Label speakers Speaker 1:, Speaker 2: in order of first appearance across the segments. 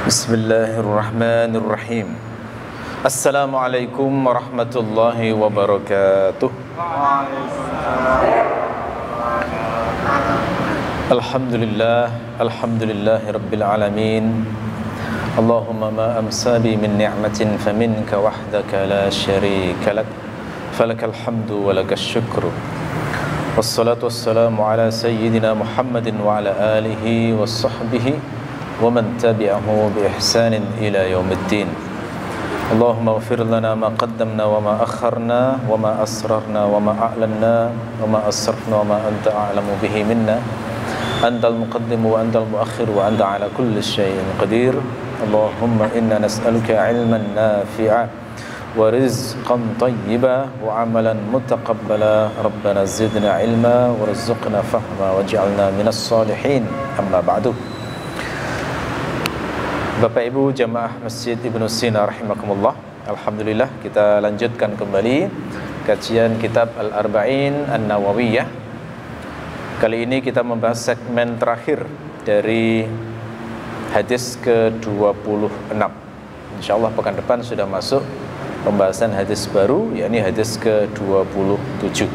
Speaker 1: Bismillahirrahmanirrahim. Assalamualaikum warahmatullahi wabarakatuh. Alhamdulillah, alhamdulillahirabbil alamin. Allahumma ma amsa bi min ni'matin faminka wahdaka la syarika lak. Falakal hamdu wa lakas syukru. Wassalatu wassalamu ala sayyidina Muhammadin wa ala alihi wa sahbihi ومن تبعه بإحسان إلى يوم الدين. اللهم اغفر لنا ما قدمنا وما أخرنا وما أسررنا وما أعلنا وما أسرفنا وما أنت أعلم به منا. أنت المقدم وأنت المؤخر وأنت على كل شيء قدير. اللهم إنا نسألك علما نافعا ورزقا طيبا وعملا متقبلا. ربنا زدنا علما وارزقنا فهما واجعلنا من الصالحين. أما بعد. Bapak Ibu jamaah Masjid Ibnu Sina rahimakumullah. Alhamdulillah kita lanjutkan kembali kajian kitab Al-Arba'in An-Nawawiyah. Kali ini kita membahas segmen terakhir dari hadis ke-26. Insyaallah pekan depan sudah masuk pembahasan hadis baru, yakni hadis ke-27.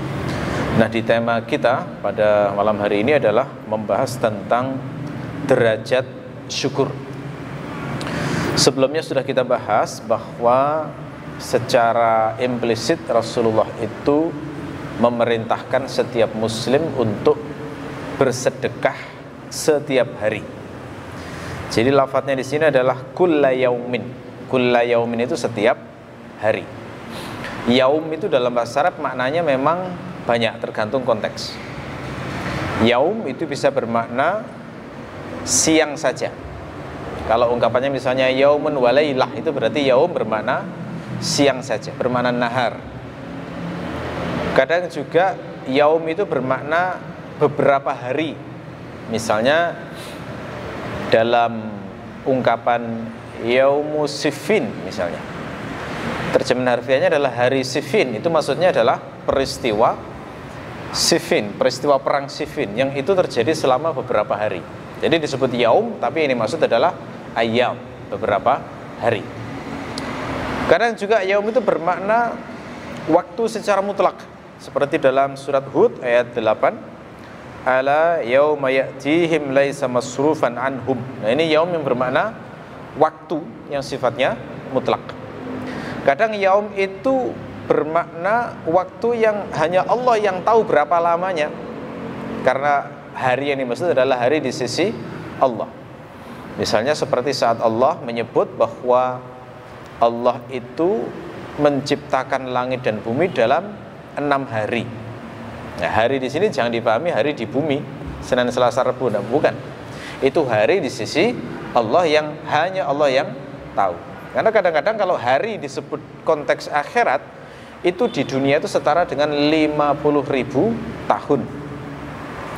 Speaker 1: Nah, di tema kita pada malam hari ini adalah membahas tentang derajat syukur. Sebelumnya sudah kita bahas bahwa secara implisit Rasulullah itu memerintahkan setiap muslim untuk bersedekah setiap hari. Jadi lafadznya di sini adalah kulla yaumin. Kulla yaumin itu setiap hari. Yaum itu dalam bahasa Arab maknanya memang banyak, tergantung konteks. Yaum itu bisa bermakna siang saja. Kalau ungkapannya misalnya yaumun walailah, itu berarti yaum bermakna siang saja, bermakna nahar. Kadang juga yaum itu bermakna beberapa hari. Misalnya dalam ungkapan yaumu siffin misalnya, terjemahan harfiahnya adalah hari Siffin. Itu maksudnya adalah peristiwa Siffin, peristiwa perang Siffin yang itu terjadi selama beberapa hari. Jadi disebut yaum, tapi ini maksud adalah ayam, beberapa hari. Kadang juga yaum itu bermakna waktu secara mutlak, seperti dalam surat Hud ayat 8, ala yauma ya'tihim laisa masrufan anhum. Nah, ini yaum yang bermakna waktu yang sifatnya mutlak. Kadang yaum itu bermakna waktu yang hanya Allah yang tahu berapa lamanya, karena hari yang dimaksud adalah hari di sisi Allah. Misalnya seperti saat Allah menyebut bahwa Allah itu menciptakan langit dan bumi dalam 6 hari. Nah, hari di sini jangan dipahami hari di bumi, Senin, Selasa, Rabu, bukan. Itu hari di sisi Allah yang hanya Allah yang tahu. Karena kadang-kadang kalau hari disebut konteks akhirat, itu di dunia itu setara dengan 50.000 tahun.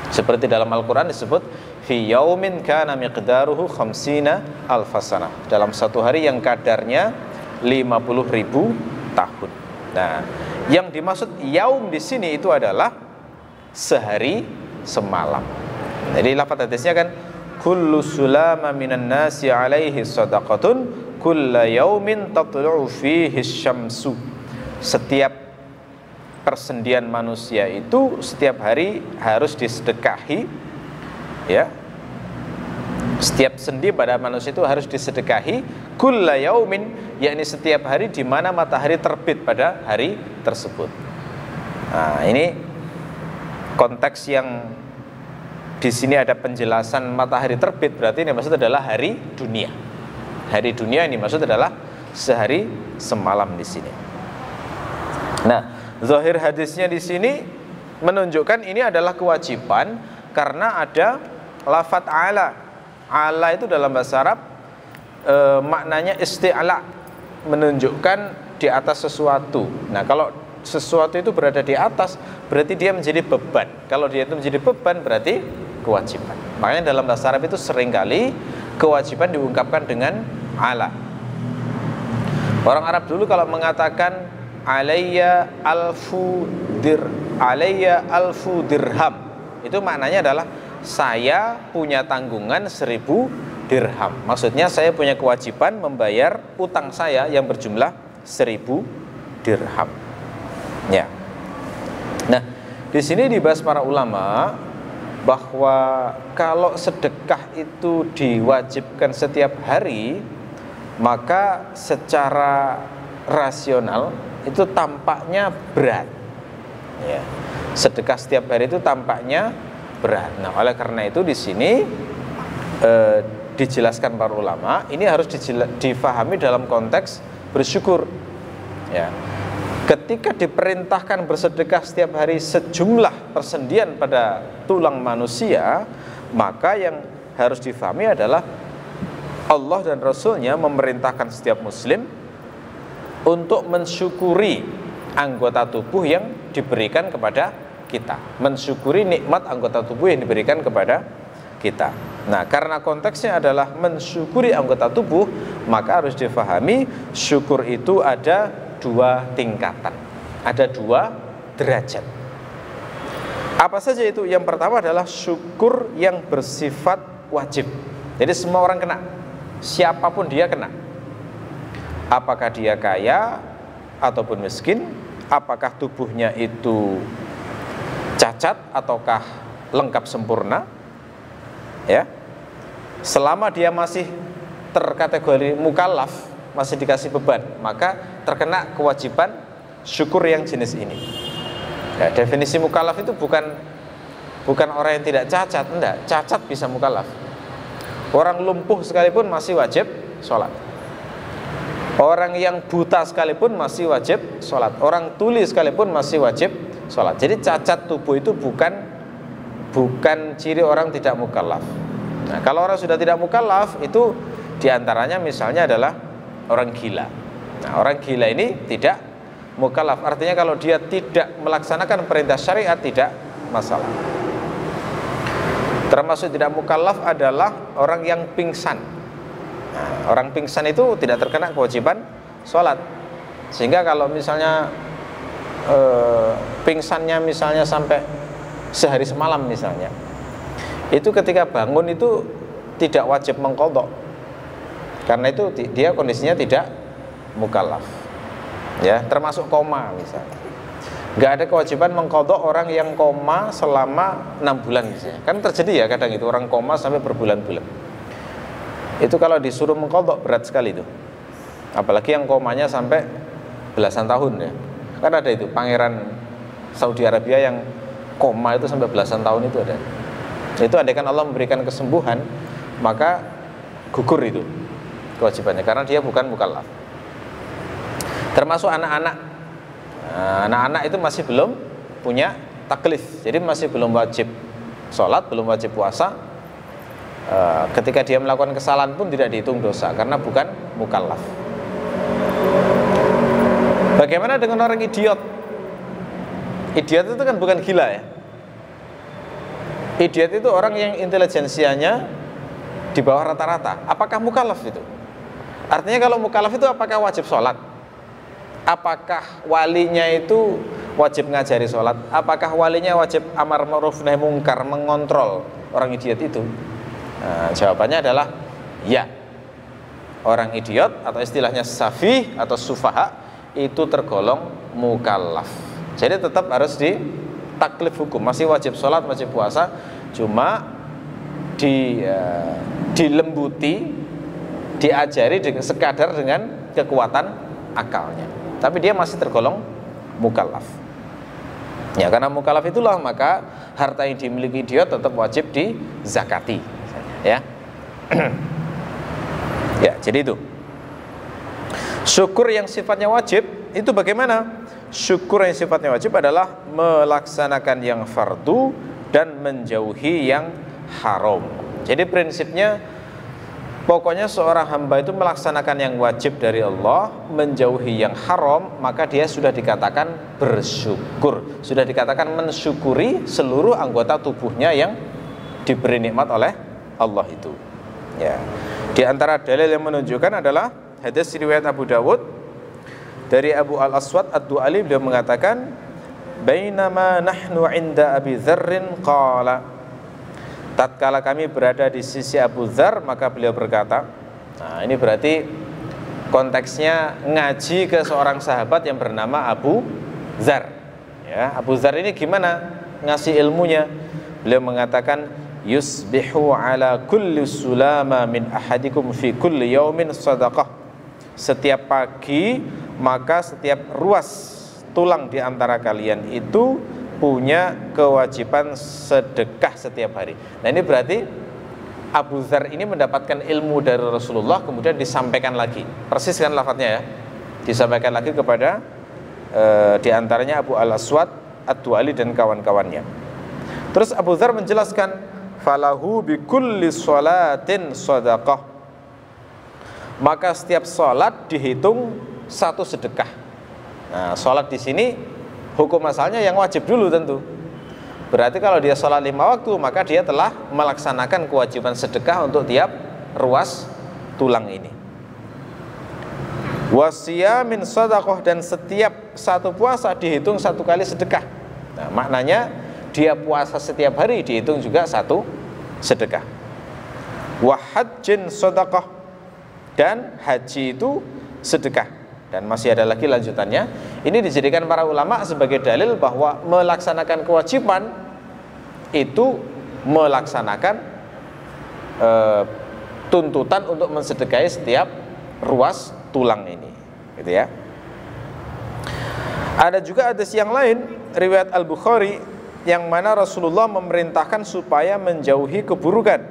Speaker 1: Seperti dalam Al-Quran disebut fi yaumin kana miqdaruhu khamsina alfasana, dalam satu hari yang kadarnya 50.000 tahun. Nah, yang dimaksud yaum di sini itu adalah sehari semalam. Jadi lafaz hadisnya kan kullu sulama minan nasi alaihi sadaqatun kulla yaumin tatlu'u fihi syamsu. Setiap persendian manusia itu setiap hari harus disedekahi, ya. Setiap sendi pada manusia itu harus disedekahi kulla yaumin, yakni setiap hari di mana matahari terbit pada hari tersebut. Nah, ini konteks yang di sini ada penjelasan matahari terbit, berarti ini maksud adalah hari dunia. Hari dunia ini maksud adalah sehari semalam di sini. Nah, zahir hadisnya di sini menunjukkan ini adalah kewajiban karena ada lafadz ala. Ala itu dalam bahasa Arab maknanya isti'la, menunjukkan di atas sesuatu. Nah, kalau sesuatu itu berada di atas, berarti dia menjadi beban. Kalau dia itu menjadi beban, berarti kewajiban. Makanya dalam bahasa Arab itu seringkali kewajiban diungkapkan dengan ala. Orang Arab dulu kalau mengatakan alayya alfu dirham, itu maknanya adalah saya punya tanggungan 1000 dirham. Maksudnya saya punya kewajiban membayar utang saya yang berjumlah 1000 dirham. Ya. Nah, di sini dibahas para ulama bahwa kalau sedekah itu diwajibkan setiap hari, maka secara rasional itu tampaknya berat. Ya. Sedekah setiap hari itu tampaknya berat. Nah, oleh karena itu di sini dijelaskan para ulama, ini harus difahami dalam konteks bersyukur. Ya. Ketika diperintahkan bersedekah setiap hari sejumlah persendian pada tulang manusia, maka yang harus difahami adalah Allah dan Rasulnya memerintahkan setiap muslim untuk mensyukuri anggota tubuh yang diberikan kepada kita, mensyukuri nikmat anggota tubuh yang diberikan kepada kita. Nah, karena konteksnya adalah mensyukuri anggota tubuh, maka harus difahami syukur itu ada 2 tingkatan, ada 2 derajat. Apa saja itu? Yang pertama adalah syukur yang bersifat wajib. Jadi semua orang kena, siapapun dia kena. Apakah dia kaya ataupun miskin, apakah tubuhnya itu cacat ataukah lengkap sempurna, ya, selama dia masih terkategori mukallaf, masih dikasih beban, maka terkena kewajiban syukur yang jenis ini. Ya, definisi mukallaf itu bukan orang yang tidak cacat, enggak, cacat bisa mukallaf. Orang lumpuh sekalipun masih wajib sholat. Orang yang buta sekalipun masih wajib sholat. Orang tuli sekalipun masih wajib sholat. Jadi cacat tubuh itu bukan ciri orang tidak mukallaf. Nah, kalau orang sudah tidak mukallaf, itu diantaranya misalnya adalah orang gila. Nah, orang gila ini tidak mukallaf. Artinya kalau dia tidak melaksanakan perintah syariat tidak masalah. Termasuk tidak mukallaf adalah orang yang pingsan. Nah, orang pingsan itu tidak terkena kewajiban sholat. Sehingga kalau misalnya pingsannya misalnya sampai sehari semalam misalnya, itu ketika bangun itu tidak wajib mengqadha. Karena itu dia kondisinya tidak mukallaf. Ya, termasuk koma misalnya. Enggak ada kewajiban mengqadha orang yang koma selama 6 bulan misalnya. Kan terjadi ya kadang itu orang koma sampai berbulan-bulan. Itu kalau disuruh mengqadha berat sekali itu. Apalagi yang komanya sampai belasan tahun ya. Kan ada itu pangeran Saudi Arabia yang koma itu sampai belasan tahun itu ada. Itu andaikan Allah memberikan kesembuhan, maka gugur itu kewajibannya karena dia bukan mukallaf. Termasuk anak-anak. Nah, anak-anak itu masih belum punya taklif, jadi masih belum wajib sholat, belum wajib puasa. Ketika dia melakukan kesalahan pun tidak dihitung dosa karena bukan mukallaf. Bagaimana dengan orang idiot? Idiot itu kan bukan gila ya. Idiot itu orang yang intelijensianya di bawah rata-rata. Apakah mukallaf itu? Artinya kalau mukallaf itu apakah wajib sholat? Apakah walinya itu wajib ngajari sholat? Apakah walinya wajib amar ma'ruf nahi mungkar, mengontrol orang idiot itu? Nah, jawabannya adalah ya. Orang idiot atau istilahnya safih atau sufaha itu tergolong mukallaf. Jadi tetap harus ditaklif hukum, masih wajib sholat, wajib puasa, cuma dilembuti, diajari sekadar dengan kekuatan akalnya. Tapi dia masih tergolong mukallaf. Ya, karena mukallaf itulah maka harta yang dimiliki idiot tetap wajib dizakati. Ya, ya, jadi itu. Syukur yang sifatnya wajib itu bagaimana? Syukur yang sifatnya wajib adalah melaksanakan yang fardu dan menjauhi yang haram. Jadi prinsipnya pokoknya seorang hamba itu melaksanakan yang wajib dari Allah, menjauhi yang haram, maka dia sudah dikatakan bersyukur, sudah dikatakan mensyukuri seluruh anggota tubuhnya yang diberi nikmat oleh Allah itu. Ya. Di antara dalil yang menunjukkan adalah hadis riwayat Abu Dawud dari Abu Al-Aswad Ad-Du'ali, beliau mengatakan, "Bainama nahnu 'inda Abi Dzarrin qala tatkala kami berada di sisi Abu Dzar, maka beliau berkata, nah ini berarti konteksnya ngaji ke seorang sahabat yang bernama Abu Dzar. Ya, Abu Dzar ini gimana ngasih ilmunya? Beliau mengatakan, yusbihu ala kulli sulama min ahadikum fi kulli yaumin sadaqah. Setiap pagi maka setiap ruas tulang di antara kalian itu punya kewajiban sedekah setiap hari. Nah ini berarti Abu Dzar ini mendapatkan ilmu dari Rasulullah, kemudian disampaikan lagi. Persis kan lafadznya ya, disampaikan lagi kepada diantaranya Abu Al-Aswad Ad-Du'ali dan kawan-kawannya. Terus Abu Dzar menjelaskan, falahu bi kulli sholatin shadaqah. Maka setiap sholat dihitung satu sedekah. Nah, sholat di sini hukum asalnya yang wajib dulu tentu. Berarti kalau dia sholat 5 waktu, maka dia telah melaksanakan kewajiban sedekah untuk tiap ruas tulang ini. Wasiyamin shadaqah, dan setiap satu puasa dihitung satu kali sedekah. Nah, maknanya dia puasa setiap hari dihitung juga satu sedekah. Wa hajjin shadaqah, dan haji itu sedekah. Dan masih ada lagi lanjutannya. Ini dijadikan para ulama sebagai dalil bahwa melaksanakan kewajiban itu melaksanakan tuntutan untuk mensedekahi setiap ruas tulang ini, gitu ya. Ada juga hadis yang lain riwayat Al-Bukhari yang mana Rasulullah memerintahkan supaya menjauhi keburukan.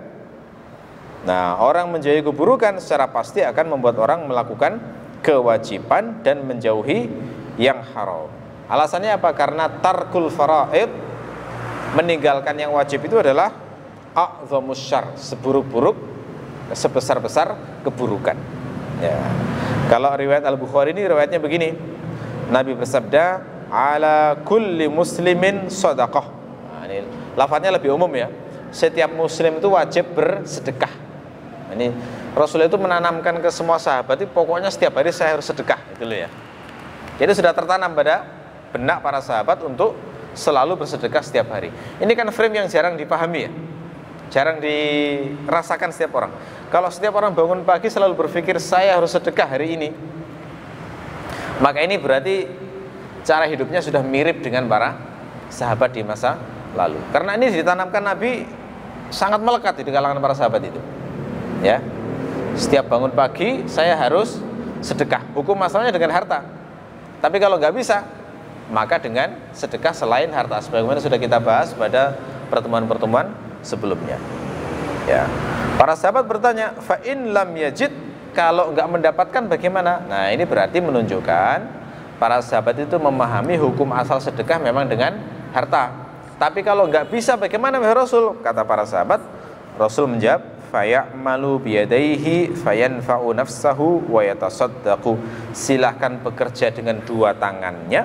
Speaker 1: Nah, orang menjauhi keburukan secara pasti akan membuat orang melakukan kewajiban dan menjauhi yang haram. Alasannya apa? Karena tarkul faraid, meninggalkan yang wajib itu adalah a'dhamus syarr, seburuk-buruk, sebesar-besar keburukan. Ya. Kalau riwayat Al-Bukhari ini riwayatnya begini. Nabi bersabda, ala kulli muslimin shadaqah. Nah, ini lafadznya lebih umum ya. Setiap muslim itu wajib bersedekah. Ini Rasul itu menanamkan ke semua sahabat itu pokoknya setiap hari saya harus sedekah, gitu loh ya. Jadi sudah tertanam pada benak para sahabat untuk selalu bersedekah setiap hari. Ini kan frame yang jarang dipahami ya, jarang dirasakan setiap orang. Kalau setiap orang bangun pagi selalu berpikir saya harus sedekah hari ini, maka ini berarti cara hidupnya sudah mirip dengan para sahabat di masa lalu. Karena ini ditanamkan Nabi sangat melekat di kalangan para sahabat itu. Ya, setiap bangun pagi saya harus sedekah. Hukum masalahnya dengan harta. Tapi kalau nggak bisa, maka dengan sedekah selain harta. Sebagaimana sudah kita bahas pada pertemuan-pertemuan sebelumnya. Ya, para sahabat bertanya, fa in lam yajid, kalau nggak mendapatkan bagaimana? Nah, ini berarti menunjukkan para sahabat itu memahami hukum asal sedekah memang dengan harta. Tapi kalau nggak bisa bagaimana ya Rasul? Kata para sahabat, Rasul menjawab, fayamalu biyadaihi fayanfa'u nafsahu wa yatasaddaqu. Silahkan bekerja dengan dua tangannya,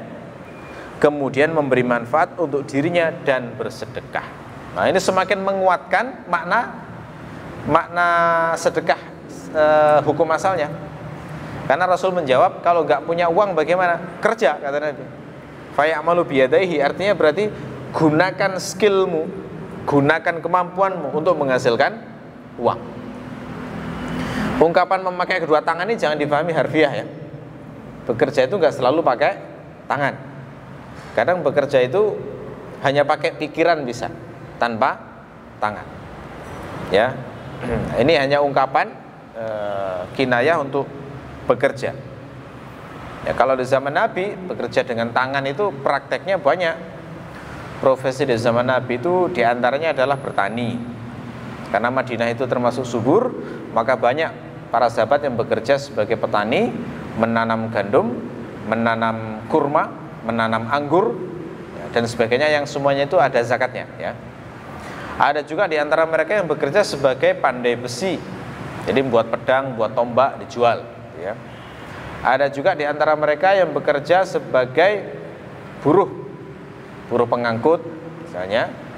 Speaker 1: kemudian memberi manfaat untuk dirinya dan bersedekah. Nah, ini semakin menguatkan makna sedekah hukum asalnya. Karena Rasul menjawab, kalau nggak punya uang bagaimana? Kerja, kata Nabi. Fayamalu biyadaihi artinya berarti gunakan skillmu, gunakan kemampuanmu untuk menghasilkan uang. Ungkapan memakai kedua tangan ini jangan dipahami harfiah ya. Bekerja itu nggak selalu pakai tangan. Kadang bekerja itu hanya pakai pikiran bisa, tanpa tangan. Ya, ini hanya ungkapan kinayah untuk bekerja. Ya, kalau di zaman Nabi bekerja dengan tangan itu prakteknya banyak. Profesi di zaman Nabi itu diantaranya adalah bertani. Karena Madinah itu termasuk subur, maka banyak para sahabat yang bekerja sebagai petani, menanam gandum, menanam kurma, menanam anggur, dan sebagainya, yang semuanya itu ada zakatnya. Ya. Ada juga di antara mereka yang bekerja sebagai pandai besi, jadi membuat pedang, buat tombak, dijual. Ya. Ada juga di antara mereka yang bekerja sebagai buruh pengangkut, misalnya.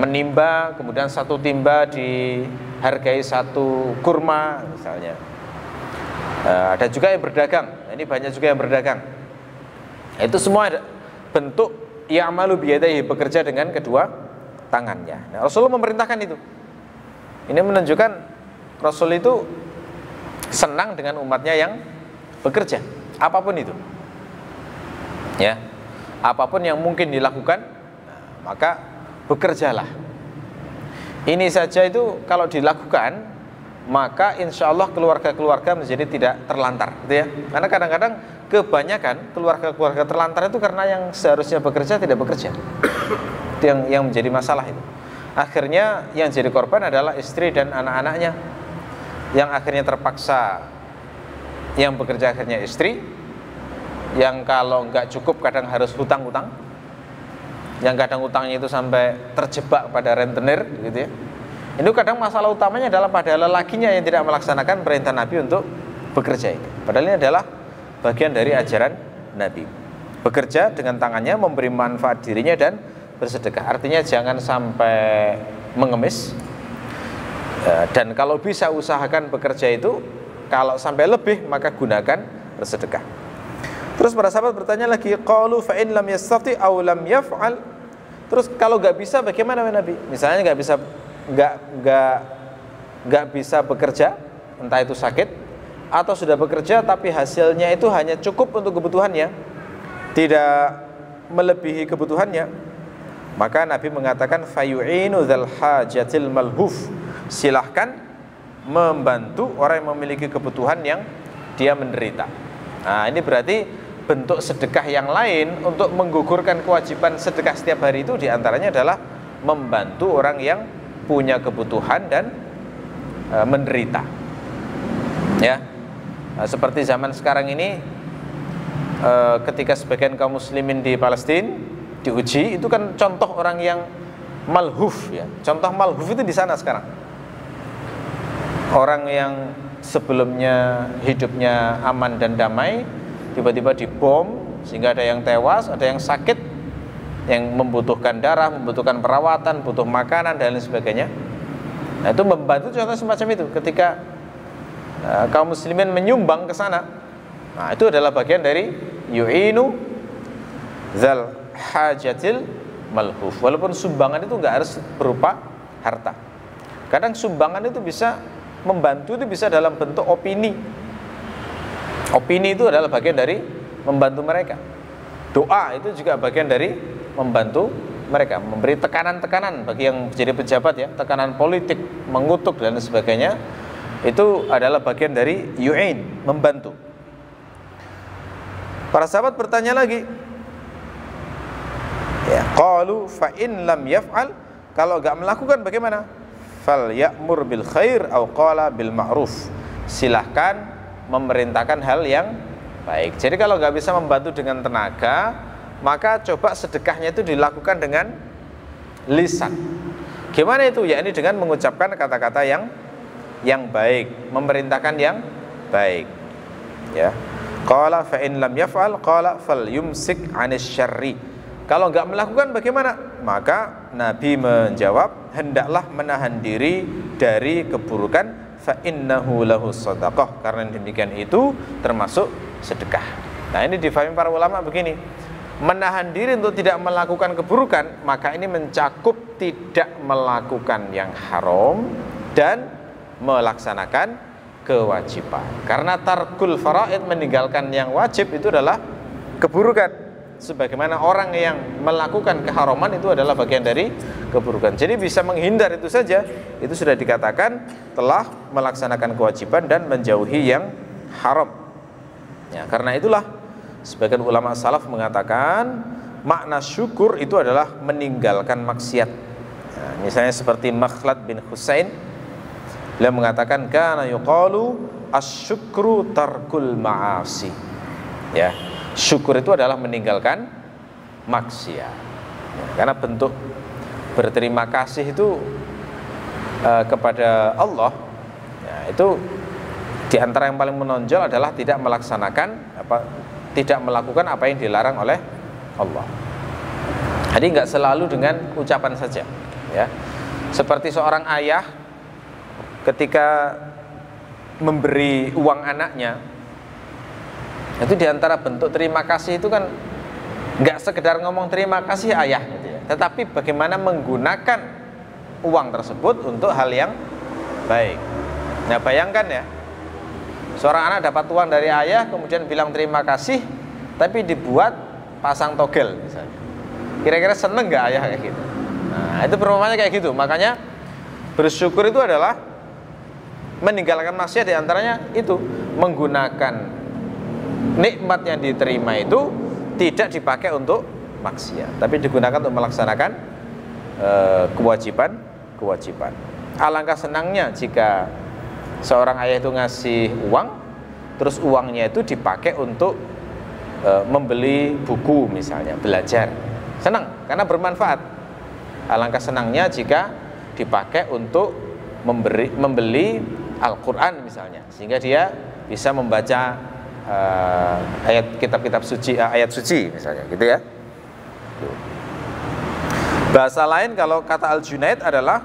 Speaker 1: Menimba, kemudian satu timba dihargai satu kurma misalnya. Ada juga yang berdagang. Nah, ini banyak juga yang berdagang. Itu semua bentuk ya'malu biyadaihi, bekerja dengan kedua tangannya. Nah, Rasulullah memerintahkan itu. Ini menunjukkan Rasul itu senang dengan umatnya yang bekerja, apapun itu. Ya, apapun yang mungkin dilakukan, maka bekerjalah. Ini saja itu kalau dilakukan, maka insya Allah keluarga-keluarga menjadi tidak terlantar, gitu ya. Karena kadang-kadang kebanyakan keluarga-keluarga terlantar itu karena yang seharusnya bekerja tidak bekerja. Itu yang menjadi masalah itu. Akhirnya yang jadi korban adalah istri dan anak-anaknya, yang akhirnya terpaksa, yang bekerja akhirnya istri, yang kalau nggak cukup kadang harus hutang-hutang, yang kadang hutangnya itu sampai terjebak pada rentenir, gitu ya. Ini kadang masalah utamanya adalah pada lelakinya yang tidak melaksanakan perintah Nabi untuk bekerja ini. Padahal ini adalah bagian dari ajaran Nabi. Bekerja dengan tangannya, memberi manfaat dirinya dan bersedekah. Artinya jangan sampai mengemis. Dan kalau bisa usahakan bekerja itu, kalau sampai lebih maka gunakan bersedekah. Terus para sahabat bertanya lagi, qalu fa in lam yastati aw lam yaf'al. Terus kalau nggak bisa bagaimana Nabi? Misalnya nggak bisa bekerja, entah itu sakit atau sudah bekerja tapi hasilnya itu hanya cukup untuk kebutuhannya, tidak melebihi kebutuhannya, maka Nabi mengatakan fayu'inu dzal hajatil malhuf. Silahkan membantu orang yang memiliki kebutuhan yang dia menderita. Nah, ini berarti bentuk sedekah yang lain untuk menggugurkan kewajiban sedekah setiap hari itu diantaranya adalah membantu orang yang punya kebutuhan dan menderita. Ya, seperti zaman sekarang ini, ketika sebagian kaum muslimin di Palestina diuji, itu kan contoh orang yang malhuf, ya. Contoh malhuf itu di sana sekarang. Orang yang sebelumnya hidupnya aman dan damai, tiba-tiba dibom sehingga ada yang tewas, ada yang sakit, yang membutuhkan darah, membutuhkan perawatan, butuh makanan dan lain sebagainya. Nah, itu membantu contoh semacam itu ketika kaum muslimin menyumbang ke sana. Nah, itu adalah bagian dari yu'inu dzal hajatil malhuf. Walaupun sumbangan itu enggak harus berupa harta. Kadang sumbangan itu bisa membantu, itu bisa dalam bentuk opini. Opini itu adalah bagian dari membantu mereka. Doa itu juga bagian dari membantu mereka, memberi tekanan-tekanan bagi yang jadi pejabat, ya, tekanan politik, mengutuk dan sebagainya. Itu adalah bagian dari yu'in, membantu. Para sahabat bertanya lagi, ya, qalu fa in lam yaf'al, kalau enggak melakukan bagaimana? Fal ya'mur bil khair aw qala bil ma'ruf. Silahkan memerintahkan hal yang baik. Jadi kalau nggak bisa membantu dengan tenaga, maka coba sedekahnya itu dilakukan dengan lisan. Gimana itu? Ya, ini dengan mengucapkan kata-kata yang baik, memerintahkan yang baik. Ya. Qala fa in lam yaf'al qala fal yumsik 'anis syarri. Kalau nggak melakukan bagaimana? Maka Nabi menjawab, hendaklah menahan diri dari keburukan, fa innahu lahu shadaqah, karena demikian itu termasuk sedekah. Nah, ini difahami para ulama begini, menahan diri untuk tidak melakukan keburukan, maka ini mencakup tidak melakukan yang haram dan melaksanakan kewajiban. Karena tarkul faraid, meninggalkan yang wajib, itu adalah keburukan. Sebagaimana orang yang melakukan keharaman itu adalah bagian dari keburukan. Jadi bisa menghindar itu saja, itu sudah dikatakan telah melaksanakan kewajiban dan menjauhi yang haram. Ya, karena itulah sebagian ulama salaf mengatakan makna syukur itu adalah meninggalkan maksiat. Nah, misalnya seperti Makhlad bin Husain, beliau mengatakan kana yuqalu asyukru tarkul ma'asi. Ya, syukur itu adalah meninggalkan maksiat. Ya, karena bentuk berterima kasih itu kepada Allah, ya, itu diantara yang paling menonjol adalah tidak melakukan apa yang dilarang oleh Allah. Jadi nggak selalu dengan ucapan saja, ya. Seperti seorang ayah ketika memberi uang anaknya, itu diantara bentuk terima kasih itu kan nggak sekedar ngomong terima kasih ayah, gitu ya. tetapi bagaimana menggunakan uang tersebut untuk hal yang baik. Nah, bayangkan ya, seorang anak dapat uang dari ayah, kemudian bilang terima kasih, tapi dibuat pasang togel misalnya. Kira-kira seneng nggak ayah kayak gitu? Nah, itu perumpamannya kayak gitu. Makanya bersyukur itu adalah meninggalkan maksiat, diantaranya itu menggunakan nikmat yang diterima itu tidak dipakai untuk maksiat, tapi digunakan untuk melaksanakan kewajiban. Alangkah senangnya jika seorang ayah itu ngasih uang, terus uangnya itu dipakai untuk membeli buku misalnya, belajar. Senang karena bermanfaat. Alangkah senangnya jika dipakai untuk membeli Al-Quran misalnya, sehingga dia bisa membaca ayat kitab-kitab suci, ayat suci misalnya, gitu ya. Bahasa lain kalau kata Al-Junaid adalah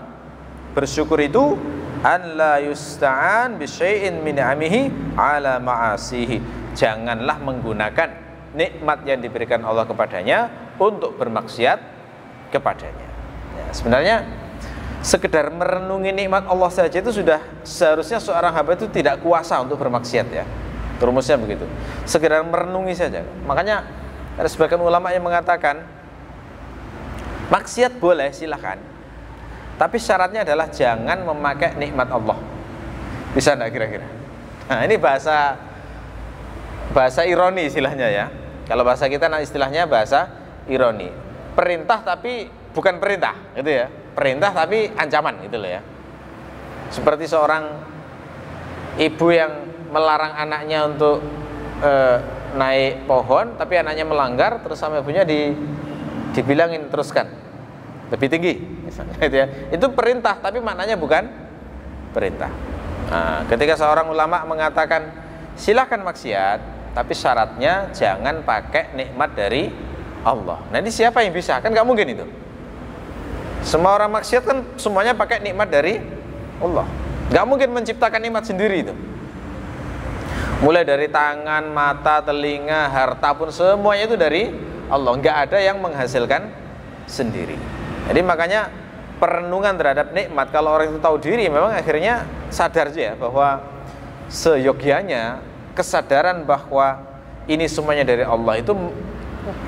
Speaker 1: bersyukur itu an la yusta'an bi syai'in min ni'amihi ala ma'asihi. Janganlah menggunakan nikmat yang diberikan Allah kepadanya untuk bermaksiat kepadanya. Ya, sebenarnya sekedar merenungi nikmat Allah saja itu sudah seharusnya seorang hamba itu tidak kuasa untuk bermaksiat ya. Rumusnya begitu. Sekedar merenungi saja. Makanya ada sebagian ulama yang mengatakan maksiat boleh, silahkan, tapi syaratnya adalah jangan memakai nikmat Allah. Bisa enggak kira-kira? Nah, ini bahasa ironi istilahnya ya. Kalau bahasa kita istilahnya bahasa ironi. Perintah tapi bukan perintah, gitu ya. Perintah tapi ancaman, gitu loh ya. Seperti seorang ibu yang melarang anaknya untuk naik pohon, tapi anaknya melanggar, terus sama ibunya dibilangin teruskan lebih tinggi, misalnya, gitu ya. Itu perintah, tapi maknanya bukan perintah. Nah, ketika seorang ulama mengatakan silahkan maksiat, tapi syaratnya jangan pakai nikmat dari Allah. Nah, ini siapa yang bisa? Kan nggak mungkin itu. Semua orang maksiat kan semuanya pakai nikmat dari Allah. Nggak mungkin menciptakan nikmat sendiri itu. Mulai dari tangan, mata, telinga, harta pun semuanya itu dari Allah. Nggak ada yang menghasilkan sendiri. Jadi makanya perenungan terhadap nikmat, kalau orang itu tahu diri, memang akhirnya sadar aja ya, bahwa seyogyanya kesadaran bahwa ini semuanya dari Allah itu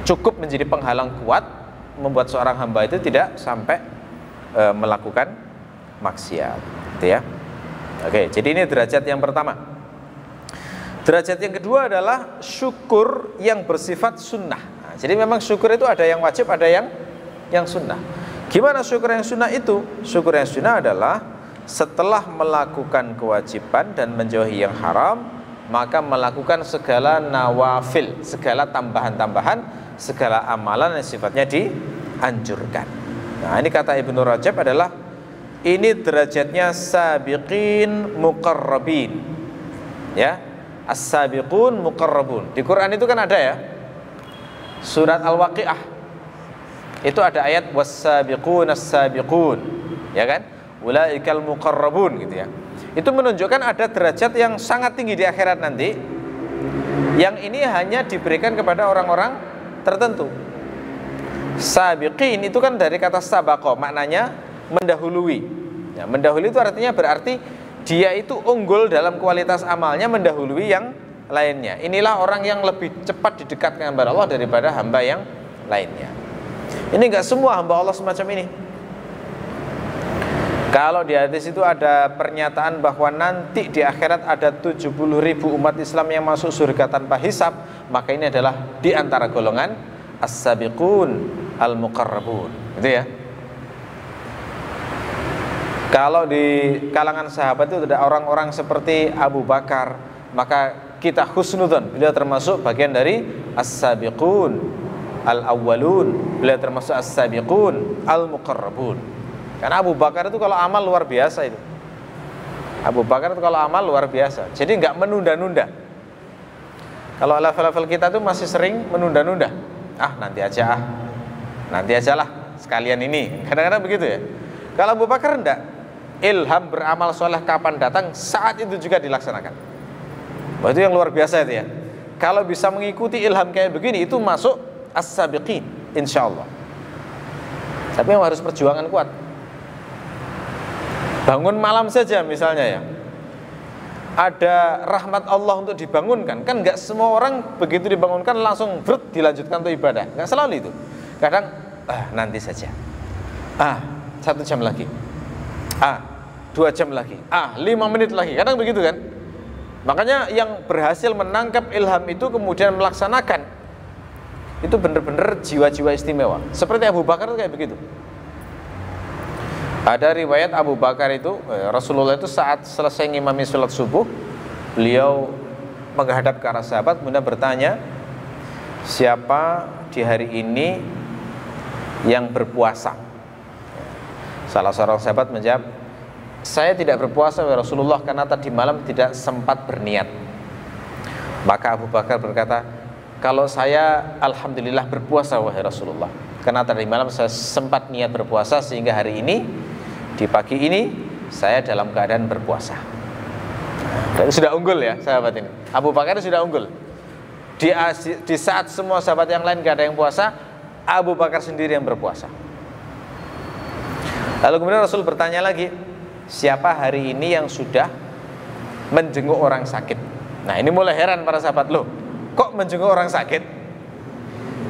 Speaker 1: cukup menjadi penghalang kuat membuat seorang hamba itu tidak sampai melakukan maksiat, gitu ya. Oke, jadi ini derajat yang pertama. Derajat yang kedua adalah syukur yang bersifat sunnah. Nah, jadi memang syukur itu ada yang wajib, ada yang sunnah. Gimana syukur yang sunnah itu? Syukur yang sunnah adalah setelah melakukan kewajiban dan menjauhi yang haram, maka melakukan segala nawafil, segala tambahan-tambahan, segala amalan yang sifatnya dianjurkan. Nah, ini kata Ibnu Rajab adalah ini derajatnya sabiqin muqarrabin. Ya, as-sabiqun muqarrabun. Di Quran itu kan ada ya, surat Al-Waqiah itu ada ayat was-sabiqun as-sabiqun, ya kan, ulaikal muqarrabun, gitu ya. Itu menunjukkan ada derajat yang sangat tinggi di akhirat nanti, yang ini hanya diberikan kepada orang-orang tertentu. Sabiqin itu kan dari kata sabaqo, maknanya mendahului ya, mendahului itu artinya berarti dia itu unggul dalam kualitas amalnya, mendahului yang lainnya. Inilah orang yang lebih cepat didekatkan kepada Allah daripada hamba yang lainnya. Ini enggak semua hamba Allah semacam ini. Kalau di hadis itu ada pernyataan bahwa nanti di akhirat ada 70.000 umat Islam yang masuk surga tanpa hisab, maka ini adalah di antara golongan as-sabiqun al-muqarrabun, gitu ya. Kalau di kalangan sahabat itu ada orang-orang seperti Abu Bakar, maka kita husnudzon, beliau termasuk bagian dari as-sabiqun al-awwalun, beliau termasuk as-sabiqun al-muqarrabun. Karena Abu Bakar itu kalau amal luar biasa itu. Abu Bakar itu kalau amal luar biasa. Jadi nggak menunda-nunda. Kalau level-level kita tuh masih sering menunda-nunda. Nanti aja nanti ajalah sekalian ini. Kadang-kadang begitu ya. Kalau Abu Bakar enggak. Ilham beramal soleh kapan datang, saat itu juga dilaksanakan. Wah, itu yang luar biasa itu ya. Kalau bisa mengikuti ilham kayak begini, itu masuk as-sabiqin, insya Allah. Tapi yang harus perjuangan kuat. Bangun malam saja misalnya ya, ada rahmat Allah untuk dibangunkan. Kan nggak semua orang begitu dibangunkan langsung dilanjutkan untuk ibadah. Nggak selalu itu. Kadang nanti saja, 1 jam lagi, 2 jam lagi, 5 menit lagi. Kadang begitu kan. Makanya yang berhasil menangkap ilham itu kemudian melaksanakan, itu benar-benar jiwa-jiwa istimewa. Seperti Abu Bakar itu kayak begitu. Ada riwayat Abu Bakar itu, Rasulullah itu saat selesai ngimami sholat subuh, beliau menghadap ke arah sahabat, kemudian bertanya, siapa di hari ini yang berpuasa? Salah seorang sahabat menjawab, saya tidak berpuasa ya Rasulullah, karena tadi malam tidak sempat berniat. Maka Abu Bakar berkata, kalau saya alhamdulillah berpuasa wahai Rasulullah, karena tadi malam saya sempat niat berpuasa, sehingga hari ini di pagi ini saya dalam keadaan berpuasa. Dan sudah unggul ya sahabat ini. Abu Bakar sudah unggul. Di saat semua sahabat yang lain gak ada yang puasa, Abu Bakar sendiri yang berpuasa. Lalu kemudian Rasul bertanya lagi, siapa hari ini yang sudah menjenguk orang sakit? Nah ini mulai heran para sahabat, loh kok menjenguk orang sakit?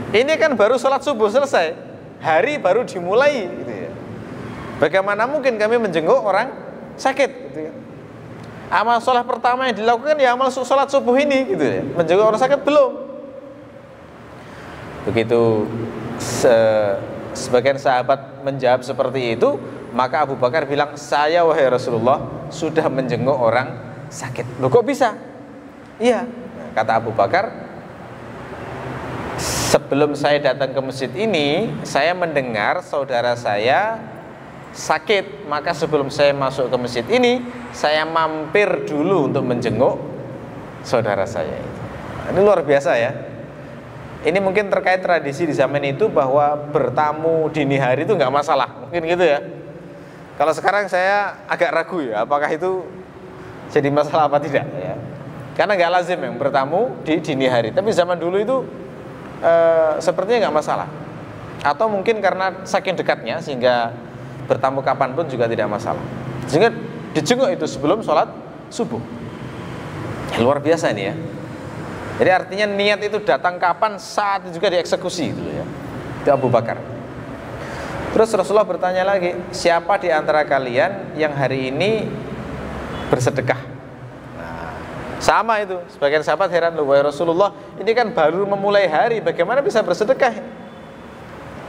Speaker 1: Ini kan baru sholat subuh selesai, hari baru dimulai gitu ya. Bagaimana mungkin kami menjenguk orang sakit gitu ya. Amal sholat pertama yang dilakukan ya amal sholat subuh ini gitu ya. Menjenguk orang sakit belum. Begitu sebagian sahabat menjawab seperti itu, maka Abu Bakar bilang, saya wahai Rasulullah sudah menjenguk orang sakit. Loh kok bisa? Iya, kata Abu Bakar, sebelum saya datang ke masjid ini, saya mendengar saudara saya sakit, maka sebelum saya masuk ke masjid ini, saya mampir dulu untuk menjenguk saudara saya itu. Ini luar biasa ya. Ini mungkin terkait tradisi di zaman itu bahwa bertamu dini hari itu nggak masalah, mungkin gitu ya. Kalau sekarang saya agak ragu ya, apakah itu jadi masalah apa tidak ya. Karena nggak lazim yang bertamu di dini hari. Tapi zaman dulu itu sepertinya nggak masalah. Atau mungkin karena saking dekatnya sehingga bertamu kapanpun juga tidak masalah. Sehingga dijenguk itu sebelum sholat subuh. Luar biasa ini ya. Jadi artinya niat itu datang kapan, saat itu juga dieksekusi gitu ya. Itu Abu Bakar. Terus Rasulullah bertanya lagi, siapa di antara kalian yang hari ini bersedekah? Nah, sama itu. Sebagian sahabat heran, loh wahai Rasulullah, ini kan baru memulai hari, bagaimana bisa bersedekah?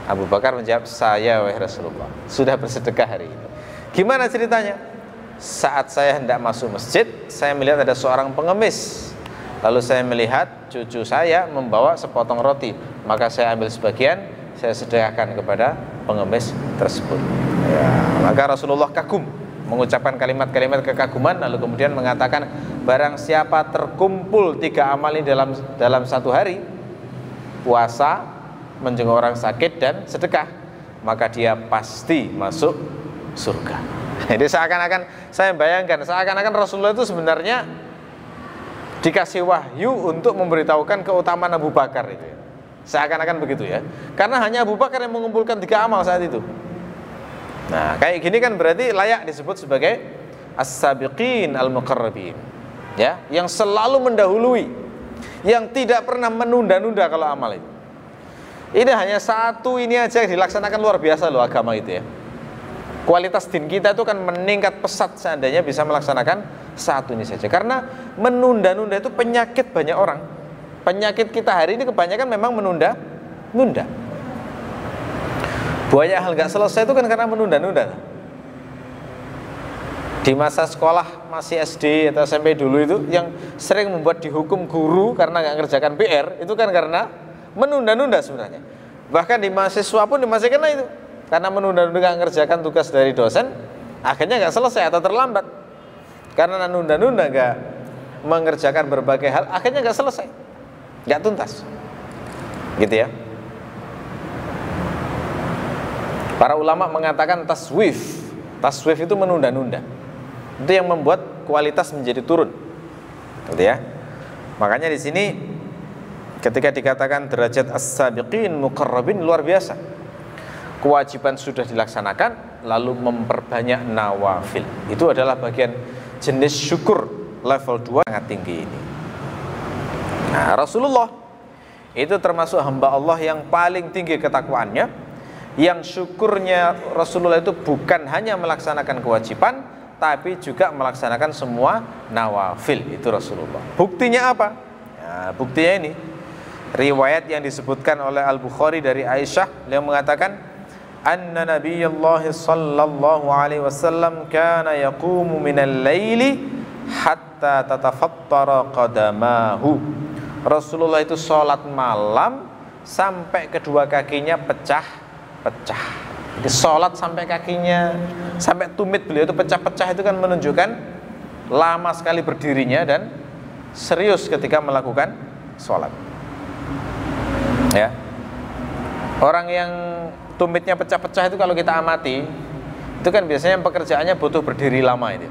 Speaker 1: Abu Bakar menjawab, saya wahai Rasulullah sudah bersedekah hari ini. Gimana ceritanya? Saat saya hendak masuk masjid, saya melihat ada seorang pengemis. Lalu saya melihat cucu saya membawa sepotong roti, maka saya ambil sebagian, saya sedekahkan kepada pengemis tersebut ya. Maka Rasulullah kagum, mengucapkan kalimat-kalimat kekaguman, lalu kemudian mengatakan, barang siapa terkumpul 3 amal ini dalam satu hari, puasa, menjenguk orang sakit, dan sedekah, maka dia pasti masuk surga. Jadi seakan-akan, saya bayangkan, seakan-akan Rasulullah itu sebenarnya dikasih wahyu untuk memberitahukan keutamaan Abu Bakar itu ya. Seakan-akan begitu ya. Karena hanya Abu Bakar yang mengumpulkan 3 amal saat itu. Nah, kayak gini kan berarti layak disebut sebagai as-sabiqin al-muqarrabin. Ya, yang selalu mendahului, yang tidak pernah menunda-nunda kalau amal itu. Ini hanya satu ini aja yang dilaksanakan luar biasa loh agama itu ya. Kualitas din kita itu kan meningkat pesat seandainya bisa melaksanakan satu ini saja. Karena menunda-nunda itu penyakit banyak orang. Penyakit kita hari ini kebanyakan memang menunda-nunda. Banyak hal gak selesai itu kan karena menunda-nunda. Di masa sekolah masih SD atau SMP dulu itu, yang sering membuat dihukum guru karena gak ngerjakan PR, itu kan karena menunda-nunda sebenarnya. Bahkan di mahasiswa pun masih kena itu. Karena menunda-nunda gak ngerjakan tugas dari dosen, akhirnya gak selesai atau terlambat. Karena nunda-nunda gak mengerjakan berbagai hal, akhirnya gak selesai, gak tuntas. Gitu ya. Para ulama mengatakan taswif. Taswif itu menunda-nunda. Itu yang membuat kualitas menjadi turun. Gitu ya. Makanya di sini ketika dikatakan derajat as-sabiqin muqarrabin, luar biasa. kewajiban sudah dilaksanakan, lalu memperbanyak nawafil. Itu adalah bagian jenis syukur level 2 sangat tinggi ini. Nah, Rasulullah itu termasuk hamba Allah yang paling tinggi ketakwaannya, yang syukurnya Rasulullah itu bukan hanya melaksanakan kewajiban, tapi juga melaksanakan semua nawafil. Itu Rasulullah. Buktinya apa? Nah, buktinya ini riwayat yang disebutkan oleh Al-Bukhari dari Aisyah, beliau mengatakan anna Nabiyullah sallallahu alaihi wasallam kana yaqumu minal laili hatta tatafattara qadamahu. Rasulullah itu sholat malam sampai kedua kakinya pecah-pecah. Jadi sholat sampai kakinya, sampai tumit beliau itu pecah-pecah, itu kan menunjukkan lama sekali berdirinya dan serius ketika melakukan sholat. Ya, orang yang tumitnya pecah-pecah itu kalau kita amati, itu kan biasanya pekerjaannya butuh berdiri lama itu.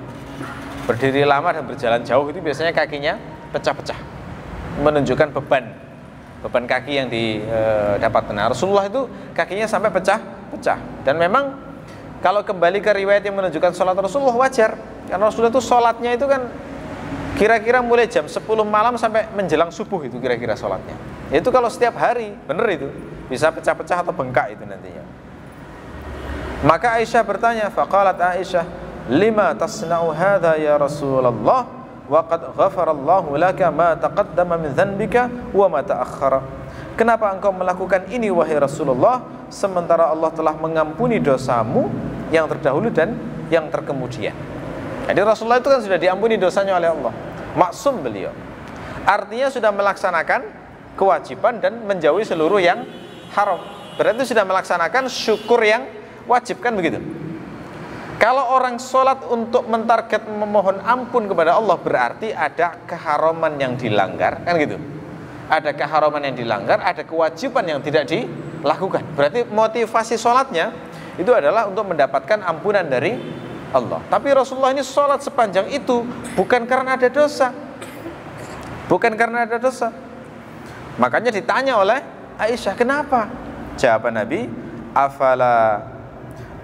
Speaker 1: Berdiri lama dan berjalan jauh itu biasanya kakinya pecah-pecah, menunjukkan beban kaki yang didapatkan. Nah, Rasulullah itu kakinya sampai pecah-pecah. Dan memang kalau kembali ke riwayat yang menunjukkan sholat Rasulullah wajar, karena Rasulullah itu sholatnya itu kan kira-kira mulai jam 10 malam sampai menjelang subuh, itu kira-kira sholatnya. Itu kalau setiap hari, bener itu, bisa pecah-pecah atau bengkak itu nantinya. Maka Aisyah bertanya, faqalat Aisyah, lima tasna'u hadha ya Rasulullah wa qad ghafarallahu laka ma taqaddama min dhanbika wa ma ta'akhkhara. Kenapa engkau melakukan ini wahai Rasulullah, sementara Allah telah mengampuni dosamu yang terdahulu dan yang terkemudian. Jadi Rasulullah itu kan sudah diampuni dosanya oleh Allah, maksum beliau. Artinya sudah melaksanakan kewajiban dan menjauhi seluruh yang haram. Berarti sudah melaksanakan syukur yang wajib, kan begitu. Kalau orang sholat untuk mentarget memohon ampun kepada Allah, berarti ada keharaman yang dilanggar, kan gitu. Ada keharaman yang dilanggar, ada kewajiban yang tidak dilakukan. Berarti motivasi sholatnya itu adalah untuk mendapatkan ampunan dari Allah. Tapi Rasulullah ini sholat sepanjang itu bukan karena ada dosa, bukan karena ada dosa. Makanya ditanya oleh Aisyah, kenapa? Jawaban Nabi, afala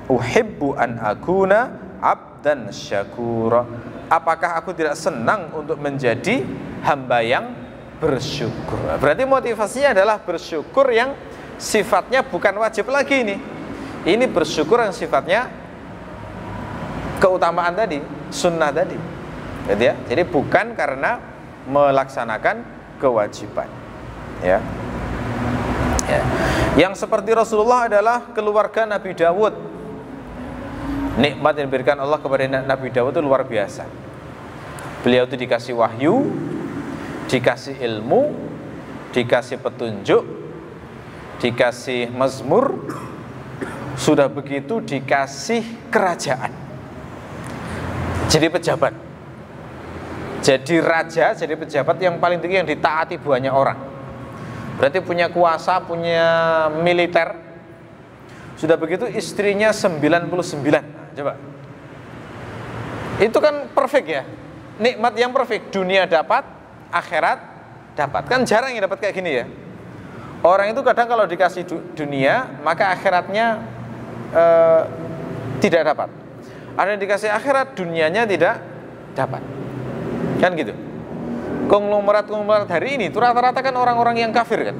Speaker 1: uhibbu an akuna abdan syakura. Apakah aku tidak senang untuk menjadi hamba yang bersyukur? Berarti motivasinya adalah bersyukur yang sifatnya bukan wajib lagi ini. Ini bersyukur yang sifatnya keutamaan tadi, sunnah tadi. Jadi bukan karena melaksanakan kewajiban. Ya. Yang seperti Rasulullah adalah keluarga Nabi Dawud. Nikmat yang diberikan Allah kepada Nabi Dawud itu luar biasa. Beliau itu dikasih wahyu, dikasih ilmu, dikasih petunjuk, dikasih mazmur, sudah begitu dikasih kerajaan. Jadi pejabat, jadi raja, jadi pejabat yang paling tinggi yang ditaati banyak orang. Berarti punya kuasa, punya militer. Sudah begitu istrinya 99. Coba. Itu kan perfect ya. Nikmat yang perfect. Dunia dapat, akhirat dapat. Kan jarang yang dapat kayak gini ya. Orang itu kadang kalau dikasih dunia, maka akhiratnya tidak dapat. Ada yang dikasih akhirat, dunianya tidak dapat. Kan gitu. Konglomerat hari ini itu rata-rata kan orang-orang yang kafir kan.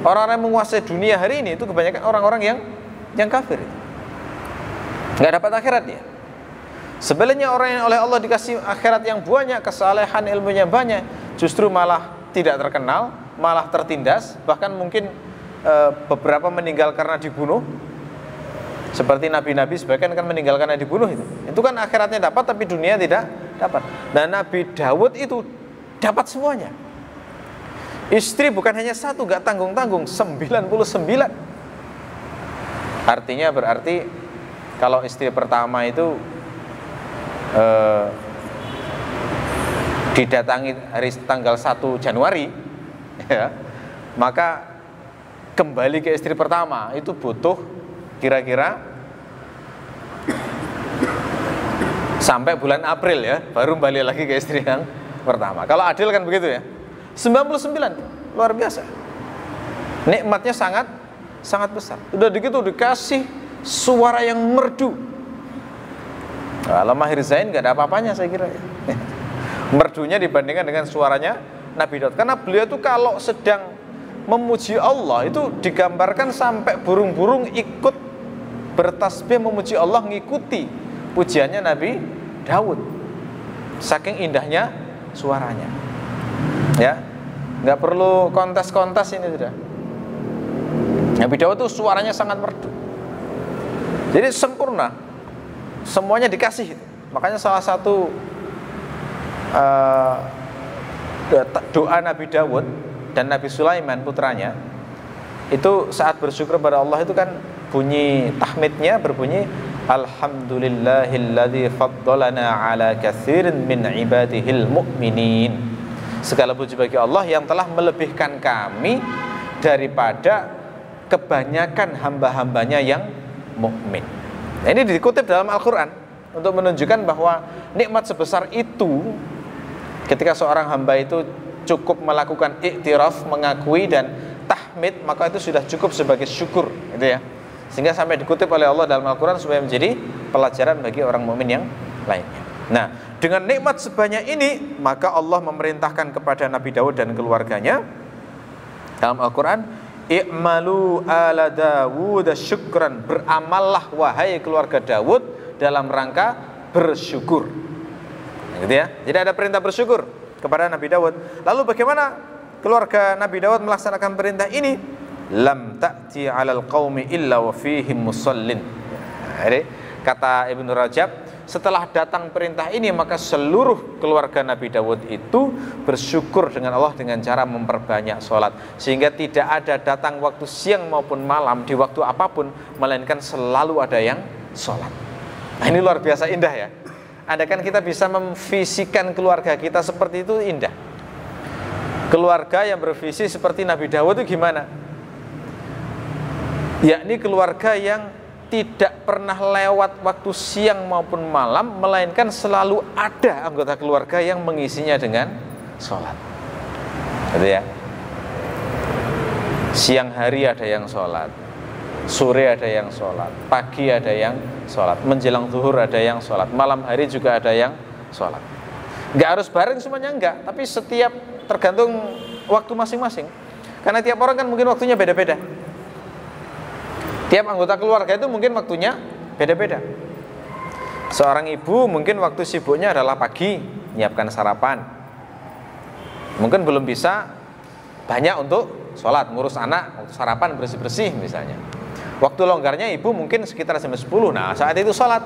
Speaker 1: Orang-orang yang menguasai dunia hari ini itu kebanyakan orang-orang yang kafir. Nggak dapat akhirat dia. Sebaliknya orang yang oleh Allah dikasih akhirat yang banyak, kesalehan, ilmunya banyak, justru malah tidak terkenal, malah tertindas, bahkan mungkin beberapa meninggal karena dibunuh. Seperti nabi-nabi sebagian kan meninggal karena dibunuh itu. Itu kan akhiratnya dapat tapi dunia tidak dapat. Nah, Nabi Dawud itu dapat semuanya. Istri bukan hanya satu, gak tanggung-tanggung, 99. Artinya berarti kalau istri pertama itu didatangi hari tanggal 1 Januari ya, maka kembali ke istri pertama itu butuh kira-kira sampai bulan April ya, baru balik lagi ke istri yang pertama. Kalau adil kan begitu ya. 99, luar biasa. Nikmatnya sangat sangat besar. Udah begitu dikasih suara yang merdu. Kalau Maher Zain nggak ada apa-apanya saya kira. Merdunya dibandingkan dengan suaranya Nabi Daud. Karena beliau itu kalau sedang memuji Allah itu digambarkan sampai burung-burung ikut bertasbih memuji Allah, ngikuti pujiannya Nabi Daud. Saking indahnya suaranya. Ya, nggak perlu kontes-kontes ini sudah. Nabi Daud itu suaranya sangat merdu. Jadi sempurna, semuanya dikasih. Makanya salah satu doa Nabi Daud dan Nabi Sulaiman putranya itu saat bersyukur kepada Allah itu kan bunyi tahmidnya berbunyi Alhamdulillahilladzi faddalana ala katsirin min ibadihil mu'minin. Segala puji bagi Allah yang telah melebihkan kami daripada kebanyakan hamba-hambanya yang mukmin. Nah, ini dikutip dalam Al-Quran untuk menunjukkan bahwa nikmat sebesar itu ketika seorang hamba itu cukup melakukan iktiraf, mengakui dan tahmid, maka itu sudah cukup sebagai syukur, gitu ya. Sehingga sampai dikutip oleh Allah dalam Al-Quran supaya menjadi pelajaran bagi orang mukmin yang lainnya. Nah, dengan nikmat sebanyak ini, maka Allah memerintahkan kepada Nabi Daud dan keluarganya dalam Al-Quran, i'malu ala Dawud syukran, beramallah wahai keluarga Daud dalam rangka bersyukur. Gitu ya. Jadi ada perintah bersyukur kepada Nabi Daud. Lalu bagaimana keluarga Nabi Daud melaksanakan perintah ini? Lam ta'ti 'alal qaumi illa wa fihim musallin. Jadi kata Ibnu Rajab, setelah datang perintah ini maka seluruh keluarga Nabi Daud itu bersyukur dengan Allah dengan cara memperbanyak sholat, sehingga tidak ada datang waktu siang maupun malam di waktu apapun melainkan selalu ada yang sholat. Nah, ini luar biasa indah ya. Andaikan kita bisa memvisikan keluarga kita seperti itu, indah. Keluarga yang bervisi seperti Nabi Daud itu gimana? Yakni keluarga yang tidak pernah lewat waktu siang maupun malam, melainkan selalu ada anggota keluarga yang mengisinya dengan sholat. Gitu ya. Siang hari ada yang sholat, sore ada yang sholat, pagi ada yang sholat, menjelang zuhur ada yang sholat, malam hari juga ada yang sholat. Nggak harus bareng semuanya, enggak, tapi setiap tergantung waktu masing-masing. Karena tiap orang kan mungkin waktunya beda-beda. Tiap anggota keluarga itu mungkin waktunya beda-beda. Seorang ibu mungkin waktu sibuknya adalah pagi, menyiapkan sarapan. Mungkin belum bisa banyak untuk sholat, ngurus anak, untuk sarapan, bersih-bersih misalnya. Waktu longgarnya ibu mungkin sekitar jam 10, nah saat itu sholat.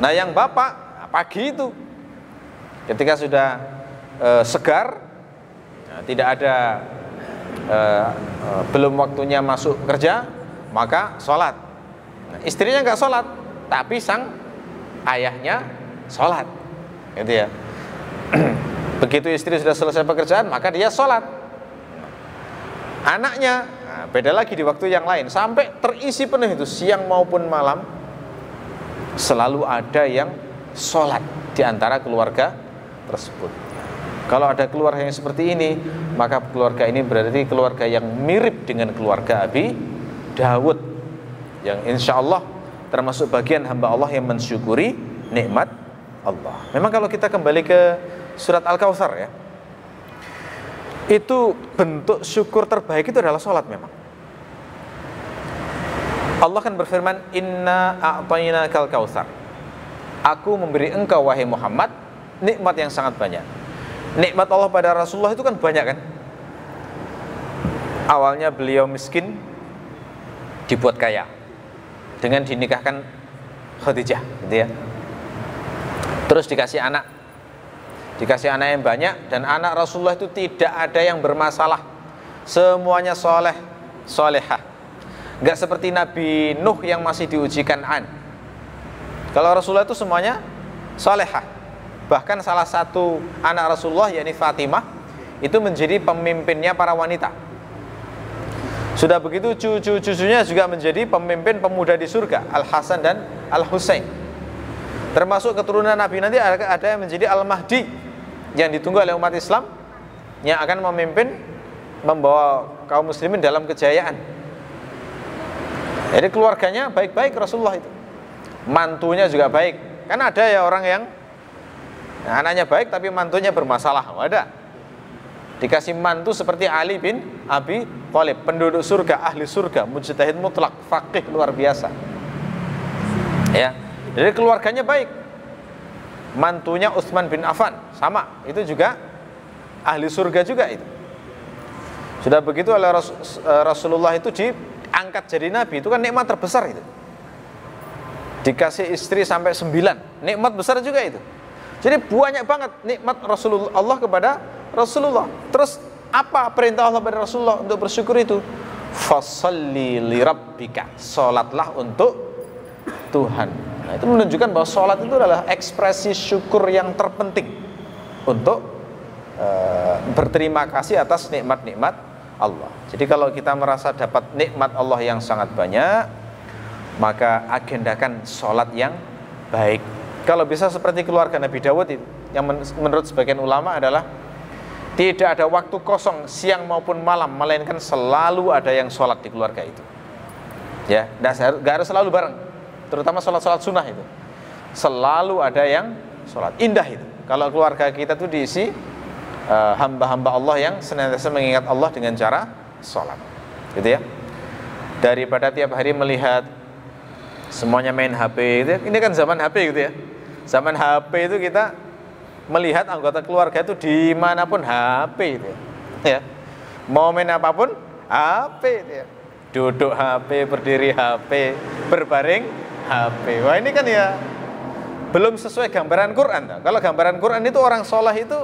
Speaker 1: Nah yang bapak, pagi itu ketika sudah segar, nah, tidak ada belum waktunya masuk kerja, maka sholat. Nah, istrinya nggak sholat, tapi sang ayahnya sholat, gitu ya. Begitu istri sudah selesai pekerjaan, maka dia sholat. Anaknya, nah, beda lagi di waktu yang lain, sampai terisi penuh itu siang maupun malam, selalu ada yang sholat di antara keluarga tersebut. Kalau ada keluarga yang seperti ini, maka keluarga ini berarti keluarga yang mirip dengan keluarga Abi Daud, yang insya Allah termasuk bagian hamba Allah yang mensyukuri nikmat Allah. Memang kalau kita kembali ke surat Al-Kautsar ya, itu bentuk syukur terbaik itu adalah sholat memang. Allah kan berfirman, Inna a'tainakal kautsar. Aku memberi engkau wahai Muhammad nikmat yang sangat banyak. Nikmat Allah pada Rasulullah itu kan banyak kan. Awalnya beliau miskin, dibuat kaya dengan dinikahkan Khadijah, gitu ya. Terus dikasih anak yang banyak, dan anak Rasulullah itu tidak ada yang bermasalah, semuanya soleh, solehah. Nggak seperti Nabi Nuh yang masih diuji Kan'an. Kalau Rasulullah itu semuanya solehah. Bahkan salah satu anak Rasulullah, yakni Fatimah, itu menjadi pemimpinnya para wanita. Sudah begitu cucu-cucunya juga menjadi pemimpin pemuda di surga, Al-Hasan dan Al-Husain. Termasuk keturunan Nabi nanti ada yang menjadi Al-Mahdi, yang ditunggu oleh umat Islam, yang akan memimpin, membawa kaum muslimin dalam kejayaan. Jadi keluarganya baik-baik Rasulullah itu. Mantunya juga baik. Kan ada ya orang yang anaknya baik tapi mantunya bermasalah. Ada. Dikasih mantu seperti Ali bin Abi Thalib, penduduk surga, ahli surga, mujtahid mutlak, faqih luar biasa. Ya. Jadi keluarganya baik. Mantunya Utsman bin Affan sama, itu juga ahli surga juga itu. Sudah begitu oleh Rasulullah itu diangkat jadi nabi, itu kan nikmat terbesar itu. Dikasih istri sampai 9, nikmat besar juga itu. Jadi banyak banget nikmat Rasulullah Allah kepada Rasulullah. Terus apa perintah Allah kepada Rasulullah untuk bersyukur itu? Fasholli lirabbika, salatlah untuk Tuhan. Nah, itu menunjukkan bahwa salat itu adalah ekspresi syukur yang terpenting untuk berterima kasih atas nikmat-nikmat Allah. Jadi kalau kita merasa dapat nikmat Allah yang sangat banyak, maka agendakan salat yang baik. Kalau bisa seperti keluarga Nabi Dawud itu, yang menurut sebagian ulama adalah tidak ada waktu kosong siang maupun malam, melainkan selalu ada yang sholat di keluarga itu. Ya, nggak harus selalu bareng. Terutama sholat-sholat sunnah itu, selalu ada yang sholat. Indah itu. Kalau keluarga kita tuh diisi hamba-hamba Allah yang senantiasa mengingat Allah dengan cara sholat, gitu ya. Daripada tiap hari melihat semuanya main HP gitu ya. Ini kan zaman HP gitu ya. Zaman HP itu kita melihat anggota keluarga itu dimanapun HP itu ya. Mau main apapun HP itu ya. Duduk HP, berdiri HP, berbaring HP. Wah ini kan ya belum sesuai gambaran Quran. Kalau gambaran Quran itu orang soleh itu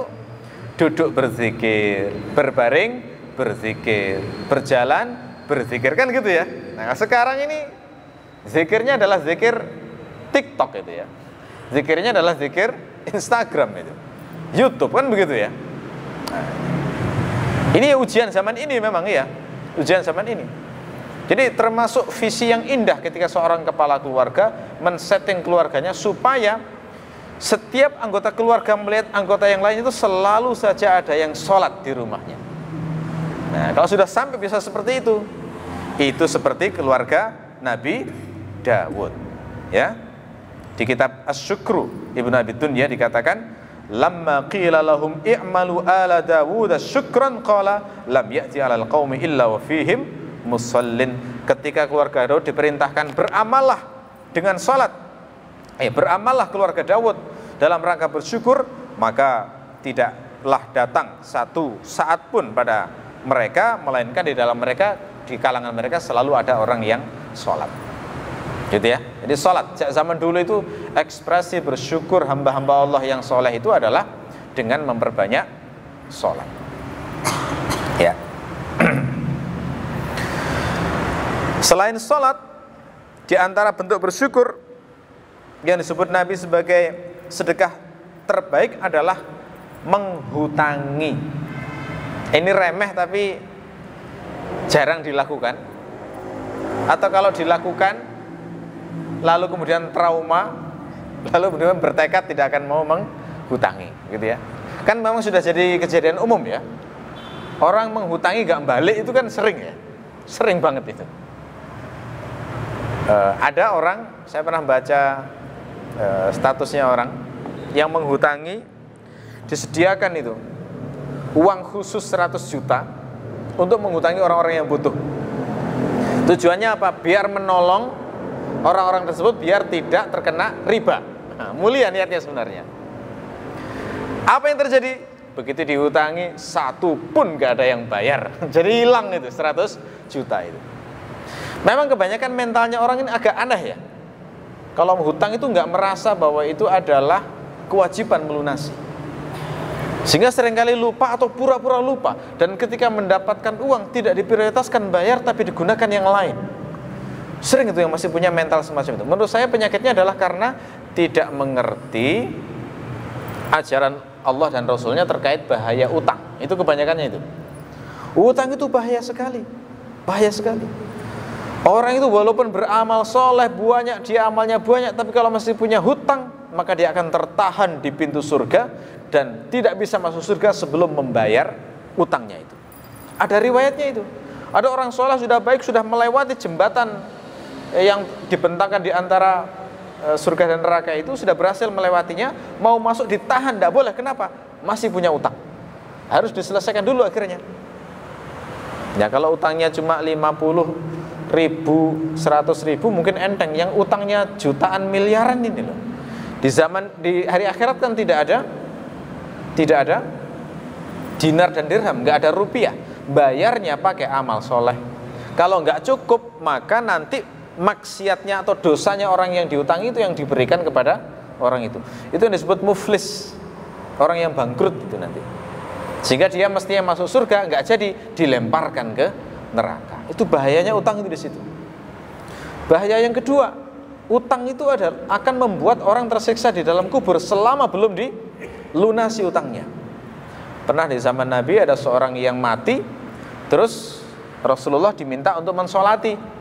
Speaker 1: duduk berzikir, berbaring berzikir, berjalan berzikir, kan gitu ya. Nah sekarang ini zikirnya adalah zikir TikTok itu ya. Zikirnya adalah zikir Instagram itu, YouTube, kan begitu ya. Nah, ini ujian zaman ini memang ya, ujian zaman ini. Jadi termasuk visi yang indah ketika seorang kepala keluarga men-setting keluarganya supaya setiap anggota keluarga melihat anggota yang lain itu selalu saja ada yang sholat di rumahnya. Nah kalau sudah sampai bisa seperti itu seperti keluarga Nabi Dawud ya. Di kitab Asy-Syukru Ibnu Abi Dunya dikatakan, lamma qila lahum i'malu ala Dawud syukran qala lam ya'ti 'alal qaumi illa wa fihim musallin. Ketika keluarga Daud diperintahkan beramallah dengan salat, beramallah keluarga Daud dalam rangka bersyukur, maka tidaklah datang satu saat pun pada mereka melainkan di dalam mereka, di kalangan mereka selalu ada orang yang salat. Gitu ya. Jadi sholat zaman dulu itu ekspresi bersyukur hamba-hamba Allah yang soleh itu adalah dengan memperbanyak sholat. Ya. Selain sholat, di antara bentuk bersyukur yang disebut Nabi sebagai sedekah terbaik adalah menghutangi. Ini remeh tapi jarang dilakukan. Atau kalau dilakukan lalu kemudian trauma, lalu kemudian bertekad tidak akan mau menghutangi, gitu ya. Kan memang sudah jadi kejadian umum ya. Orang menghutangi gak balik itu kan sering ya, sering banget itu. Ada orang, saya pernah baca statusnya orang yang menghutangi, disediakan itu uang khusus 100 juta untuk menghutangi orang-orang yang butuh. Tujuannya apa? Biar menolong orang-orang tersebut biar tidak terkena riba. Nah, mulia niatnya sebenarnya. Apa yang terjadi? Begitu dihutangi, satu pun gak ada yang bayar. Jadi hilang itu 100 juta itu. Memang kebanyakan mentalnya orang ini agak aneh ya. Kalau menghutang itu gak merasa bahwa itu adalah kewajiban melunasi, sehingga seringkali lupa atau pura-pura lupa. Dan ketika mendapatkan uang tidak diprioritaskan bayar, tapi digunakan yang lain. Sering itu yang masih punya mental semacam itu. Menurut saya penyakitnya adalah karena tidak mengerti ajaran Allah dan Rasulnya terkait bahaya utang. Itu kebanyakannya itu. Utang itu bahaya sekali. Bahaya sekali. Orang itu walaupun beramal soleh banyak, dia amalnya banyak, tapi kalau masih punya hutang, maka dia akan tertahan di pintu surga dan tidak bisa masuk surga sebelum membayar utangnya itu. Ada riwayatnya itu. Ada orang soleh sudah baik, sudah melewati jembatan yang dibentangkan di antara surga dan neraka itu sudah berhasil melewatinya, mau masuk ditahan, tidak boleh. Kenapa? Masih punya utang, harus diselesaikan dulu akhirnya. Ya kalau utangnya cuma 50.000, 100.000 mungkin enteng, yang utangnya jutaan miliaran ini loh. Di hari akhirat kan tidak ada dinar dan dirham, nggak ada rupiah. Bayarnya pakai amal soleh. Kalau nggak cukup, maka nanti maksiatnya atau dosanya orang yang diutangi itu yang diberikan kepada orang itu. Itu yang disebut muflis, orang yang bangkrut itu nanti. Sehingga dia mestinya masuk surga, nggak jadi, dilemparkan ke neraka. Itu bahayanya utang itu di situ. Bahaya yang kedua, utang itu akan membuat orang tersiksa di dalam kubur selama belum dilunasi utangnya. Pernah di zaman Nabi ada seorang yang mati, terus Rasulullah diminta untuk mensolati.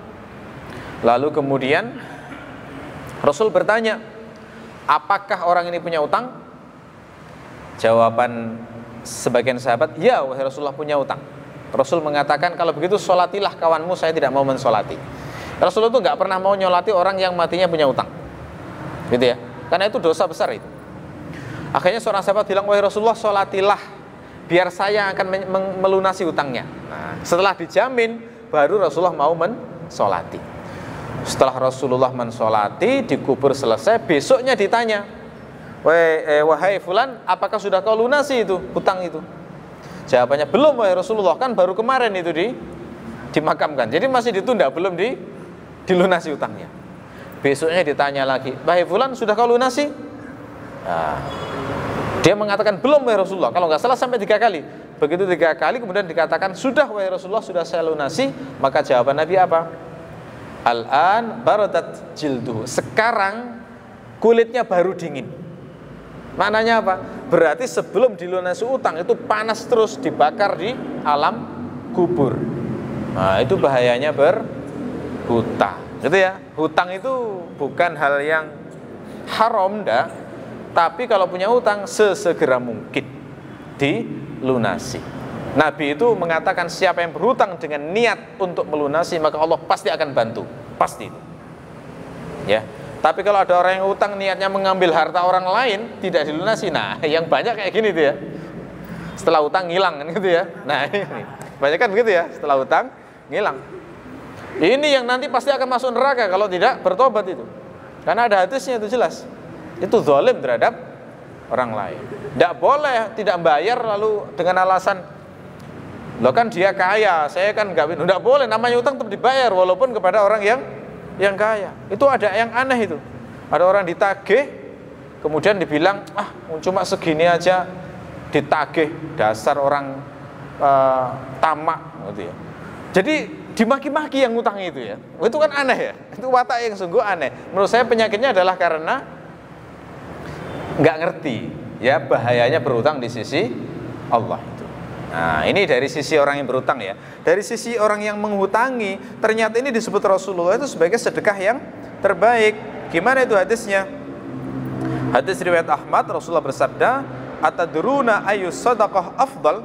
Speaker 1: Lalu kemudian Rasul bertanya, apakah orang ini punya utang? Jawaban sebagian sahabat, ya wahai Rasulullah, punya utang. Rasul mengatakan, kalau begitu solatilah kawanmu, saya tidak mau mensolati. Rasulullah itu nggak pernah mau nyolati orang yang matinya punya utang, gitu ya, karena itu dosa besar itu. Akhirnya seorang sahabat bilang, wahai Rasulullah, solatilah, biar saya akan melunasi utangnya. Nah, setelah dijamin, baru Rasulullah mau mensolati. Setelah Rasulullah mensolati, dikubur selesai, besoknya ditanya, wahai fulan, apakah sudah kau lunasi itu hutang itu? Jawabannya, belum wahai Rasulullah, kan baru kemarin itu dimakamkan, jadi masih ditunda, belum dilunasi utangnya. Besoknya ditanya lagi, wahai fulan, sudah kau lunasi? Nah, dia mengatakan belum wahai Rasulullah, kalau nggak salah sampai 3 kali. Begitu 3 kali kemudian dikatakan sudah wahai Rasulullah, sudah saya lunasi. Maka jawaban Nabi apa? Al-an baradat jilduhu, sekarang kulitnya baru dingin. Maknanya apa? Berarti sebelum dilunasi utang itu panas terus, dibakar di alam kubur. Nah, itu bahayanya berhutang, gitu ya. Hutang itu bukan hal yang haram, dah. Tapi kalau punya hutang, sesegera mungkin dilunasi. Nabi itu mengatakan, siapa yang berhutang dengan niat untuk melunasi, maka Allah pasti akan bantu, pasti. Ya. Tapi kalau ada orang yang hutang niatnya mengambil harta orang lain, tidak dilunasi, nah yang banyak kayak gini tuh ya. Setelah hutang ngilang kan gitu ya. Nah ini banyak kan begitu ya, setelah hutang ngilang. Ini yang nanti pasti akan masuk neraka kalau tidak bertobat itu. Karena ada hadisnya itu jelas. Itu zalim terhadap orang lain. Tidak boleh tidak bayar lalu dengan alasan, loh kan dia kaya, saya kan nggak. Tidak boleh, namanya utang tetap dibayar walaupun kepada orang yang kaya. Itu ada yang aneh itu. Ada orang ditagih, kemudian dibilang, cuma segini aja ditagih, dasar orang tamak, gitu ya. Jadi dimaki-maki yang ngutang itu ya. Itu kan aneh ya. Itu watak yang sungguh aneh. Menurut saya penyakitnya adalah karena nggak ngerti ya bahayanya berutang di sisi Allah itu. Nah, ini dari sisi orang yang berutang ya. Dari sisi orang yang menghutangi, ternyata ini disebut Rasulullah itu sebagai sedekah yang terbaik. Gimana itu hadisnya? Hadis riwayat Ahmad, Rasulullah bersabda, "Atadruna ayyus shadaqah afdal?"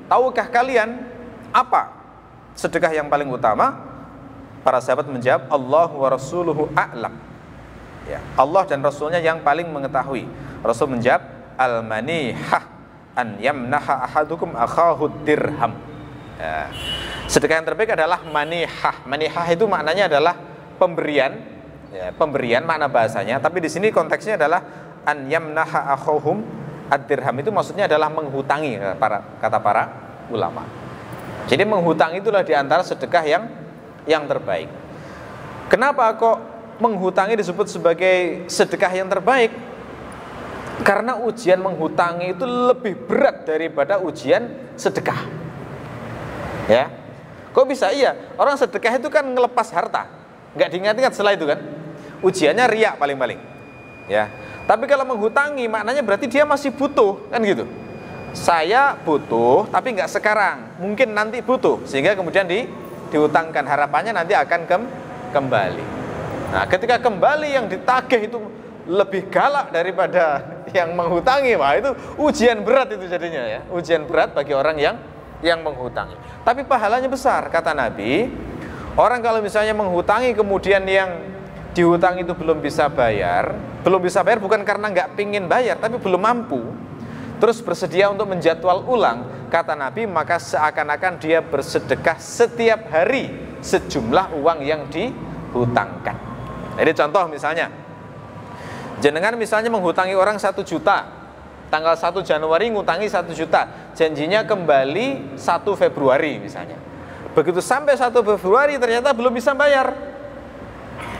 Speaker 1: Tahukah kalian apa sedekah yang paling utama? Para sahabat menjawab, Allah wa rasuluhu a'lam. Ya, Allah dan Rasulnya yang paling mengetahui. Rasul menjawab, al-manihah an yamnaha ahadukum akhahu dirham. Ya. Sedekah yang terbaik adalah manihah. Manihah itu maknanya adalah pemberian. Ya, pemberian makna bahasanya, tapi di sini konteksnya adalah an yamnaha akhahum ad-dirham, itu maksudnya adalah menghutangi, kata para ulama. Jadi menghutang itulah diantara sedekah yang terbaik. Kenapa kok menghutangi disebut sebagai sedekah yang terbaik? Karena ujian menghutangi itu lebih berat daripada ujian sedekah. Ya, kok bisa? Iya, orang sedekah itu kan ngelepas harta, nggak diingat-ingat setelah itu kan. Ujiannya riya paling-paling. Ya, tapi kalau menghutangi maknanya berarti dia masih butuh, kan gitu. Saya butuh, tapi nggak sekarang, mungkin nanti butuh, sehingga kemudian dihutangkan, harapannya nanti akan kembali. Nah, ketika kembali yang ditagih itu lebih galak daripada yang menghutangi, wah itu ujian berat itu jadinya ya, ujian berat bagi orang yang menghutangi. Tapi pahalanya besar, kata Nabi, Orang kalau misalnya menghutangi kemudian yang dihutang itu belum bisa bayar bukan karena nggak pingin bayar, tapi belum mampu, terus bersedia untuk menjadwal ulang, kata Nabi, maka seakan-akan dia bersedekah setiap hari sejumlah uang yang dihutangkan. Jadi contoh misalnya, jenengan misalnya menghutangi orang 1 juta, tanggal 1 Januari ngutangi 1 juta, janjinya kembali 1 Februari misalnya. Begitu sampai 1 Februari ternyata belum bisa bayar.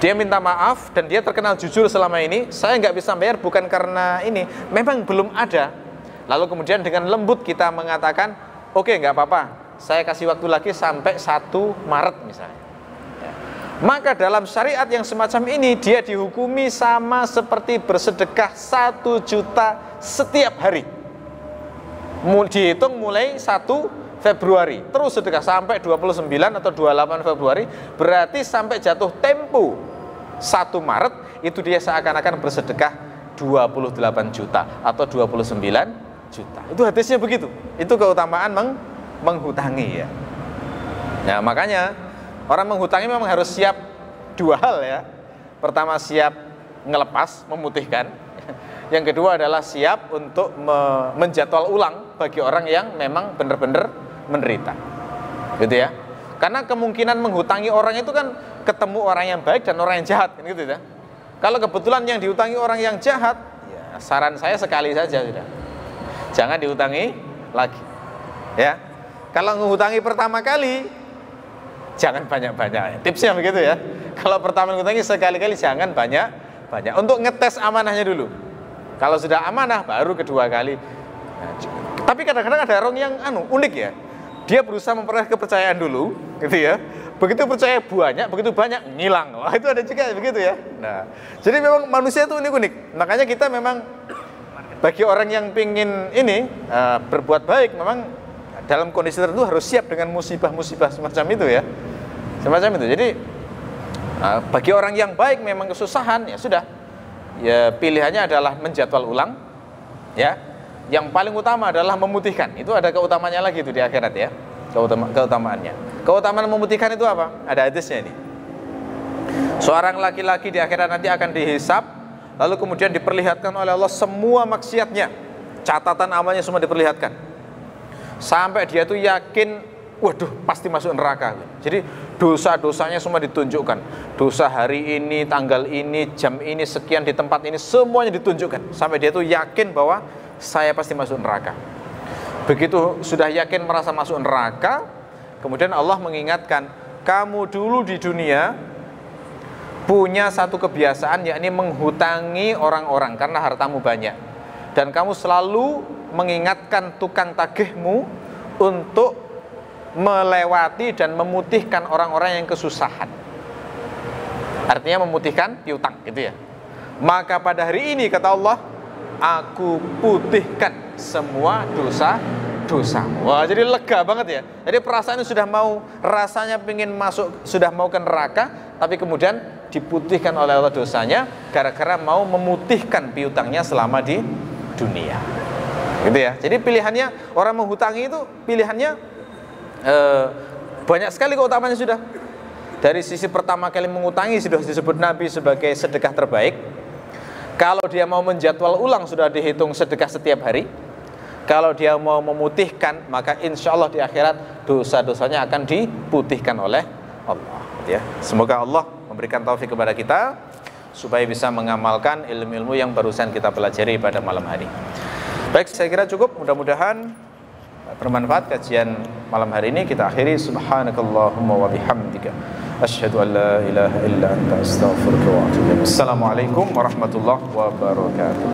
Speaker 1: Dia minta maaf dan dia terkenal jujur selama ini, saya nggak bisa bayar bukan karena ini, memang belum ada. Lalu kemudian dengan lembut kita mengatakan, oke, nggak apa-apa, saya kasih waktu lagi sampai 1 Maret misalnya. Maka dalam syariat yang semacam ini, dia dihukumi sama seperti bersedekah 1 juta setiap hari. Dihitung mulai 1 Februari, terus sedekah sampai 29 atau 28 Februari, berarti sampai jatuh tempo 1 Maret, itu dia seakan-akan bersedekah 28 juta atau 29 juta. Itu hadisnya begitu. Itu keutamaan menghutangi ya. Nah, makanya orang menghutangi memang harus siap 2 hal ya. Pertama, siap ngelepas, memutihkan. Yang kedua adalah siap untuk menjadwal ulang bagi orang yang memang benar-benar menderita. Gitu ya. Karena kemungkinan menghutangi orang itu kan ketemu orang yang baik dan orang yang jahat kan gitu ya. Kalau kebetulan yang dihutangi orang yang jahat, ya saran saya sekali saja sudah. Jangan dihutangi lagi. Ya. Kalau menghutangi pertama kali, jangan banyak-banyak. Tipsnya begitu ya. Kalau pertama menghutangi sekali-kali, jangan banyak-banyak. Untuk ngetes amanahnya dulu. Kalau sudah amanah baru kedua kali. Nah, tapi kadang-kadang ada orang yang unik ya. Dia berusaha memperoleh kepercayaan dulu, gitu ya. Begitu percaya begitu banyak ngilang. Wah, itu ada juga begitu ya. Nah, jadi memang manusia itu unik-unik. Makanya kita memang bagi orang yang pingin berbuat baik, memang dalam kondisi tertentu harus siap dengan musibah-musibah semacam itu ya. Semacam itu. Jadi bagi orang yang baik memang kesusahan, ya sudah. Ya pilihannya adalah menjadwal ulang, ya. Yang paling utama adalah memutihkan. Itu ada keutamanya lagi itu di akhirat ya. Keutamaannya. Keutamaan memutihkan itu apa? Ada hadisnya ini. Seorang laki-laki di akhirat nanti akan dihisab, lalu kemudian diperlihatkan oleh Allah semua maksiatnya. Catatan amalnya semua diperlihatkan. Sampai dia tuh yakin, waduh pasti masuk neraka. Jadi dosa-dosanya semua ditunjukkan. Dosa hari ini, tanggal ini, jam ini, sekian di tempat ini, semuanya ditunjukkan. Sampai dia tuh yakin bahwa saya pasti masuk neraka. Begitu sudah yakin merasa masuk neraka, kemudian Allah mengingatkan, kamu dulu di dunia punya satu kebiasaan, yakni menghutangi orang-orang karena hartamu banyak. Dan kamu selalu mengingatkan tukang tagihmu untuk melewati dan memutihkan orang-orang yang kesusahan. Artinya memutihkan piutang, gitu ya. Maka pada hari ini kata Allah, aku putihkan semua dosa-dosa. Wah, jadi lega banget ya. Jadi perasaan sudah mau, rasanya pengen masuk, sudah mau ke neraka, tapi kemudian diputihkan oleh Allah dosanya gara-gara mau memutihkan piutangnya selama di dunia. Gitu ya. Jadi pilihannya orang menghutangi itu pilihannya banyak sekali keutamaannya sudah. Dari sisi pertama kali mengutangi sudah disebut Nabi sebagai sedekah terbaik. Kalau dia mau menjadwal ulang sudah dihitung sedekah setiap hari. Kalau dia mau memutihkan, maka insya Allah di akhirat dosa-dosanya akan diputihkan oleh Allah. Ya, semoga Allah memberikan taufik kepada kita supaya bisa mengamalkan ilmu-ilmu yang barusan kita pelajari pada malam hari. Baik, saya kira cukup. Mudah-mudahan bermanfaat kajian malam hari ini. Kita akhiri. Subhanakallahumma wa bihamdika asyhadu an la ilaha illa anta astaghfiruka wa atubu ilaik. Assalamualaikum warahmatullahi wabarakatuh.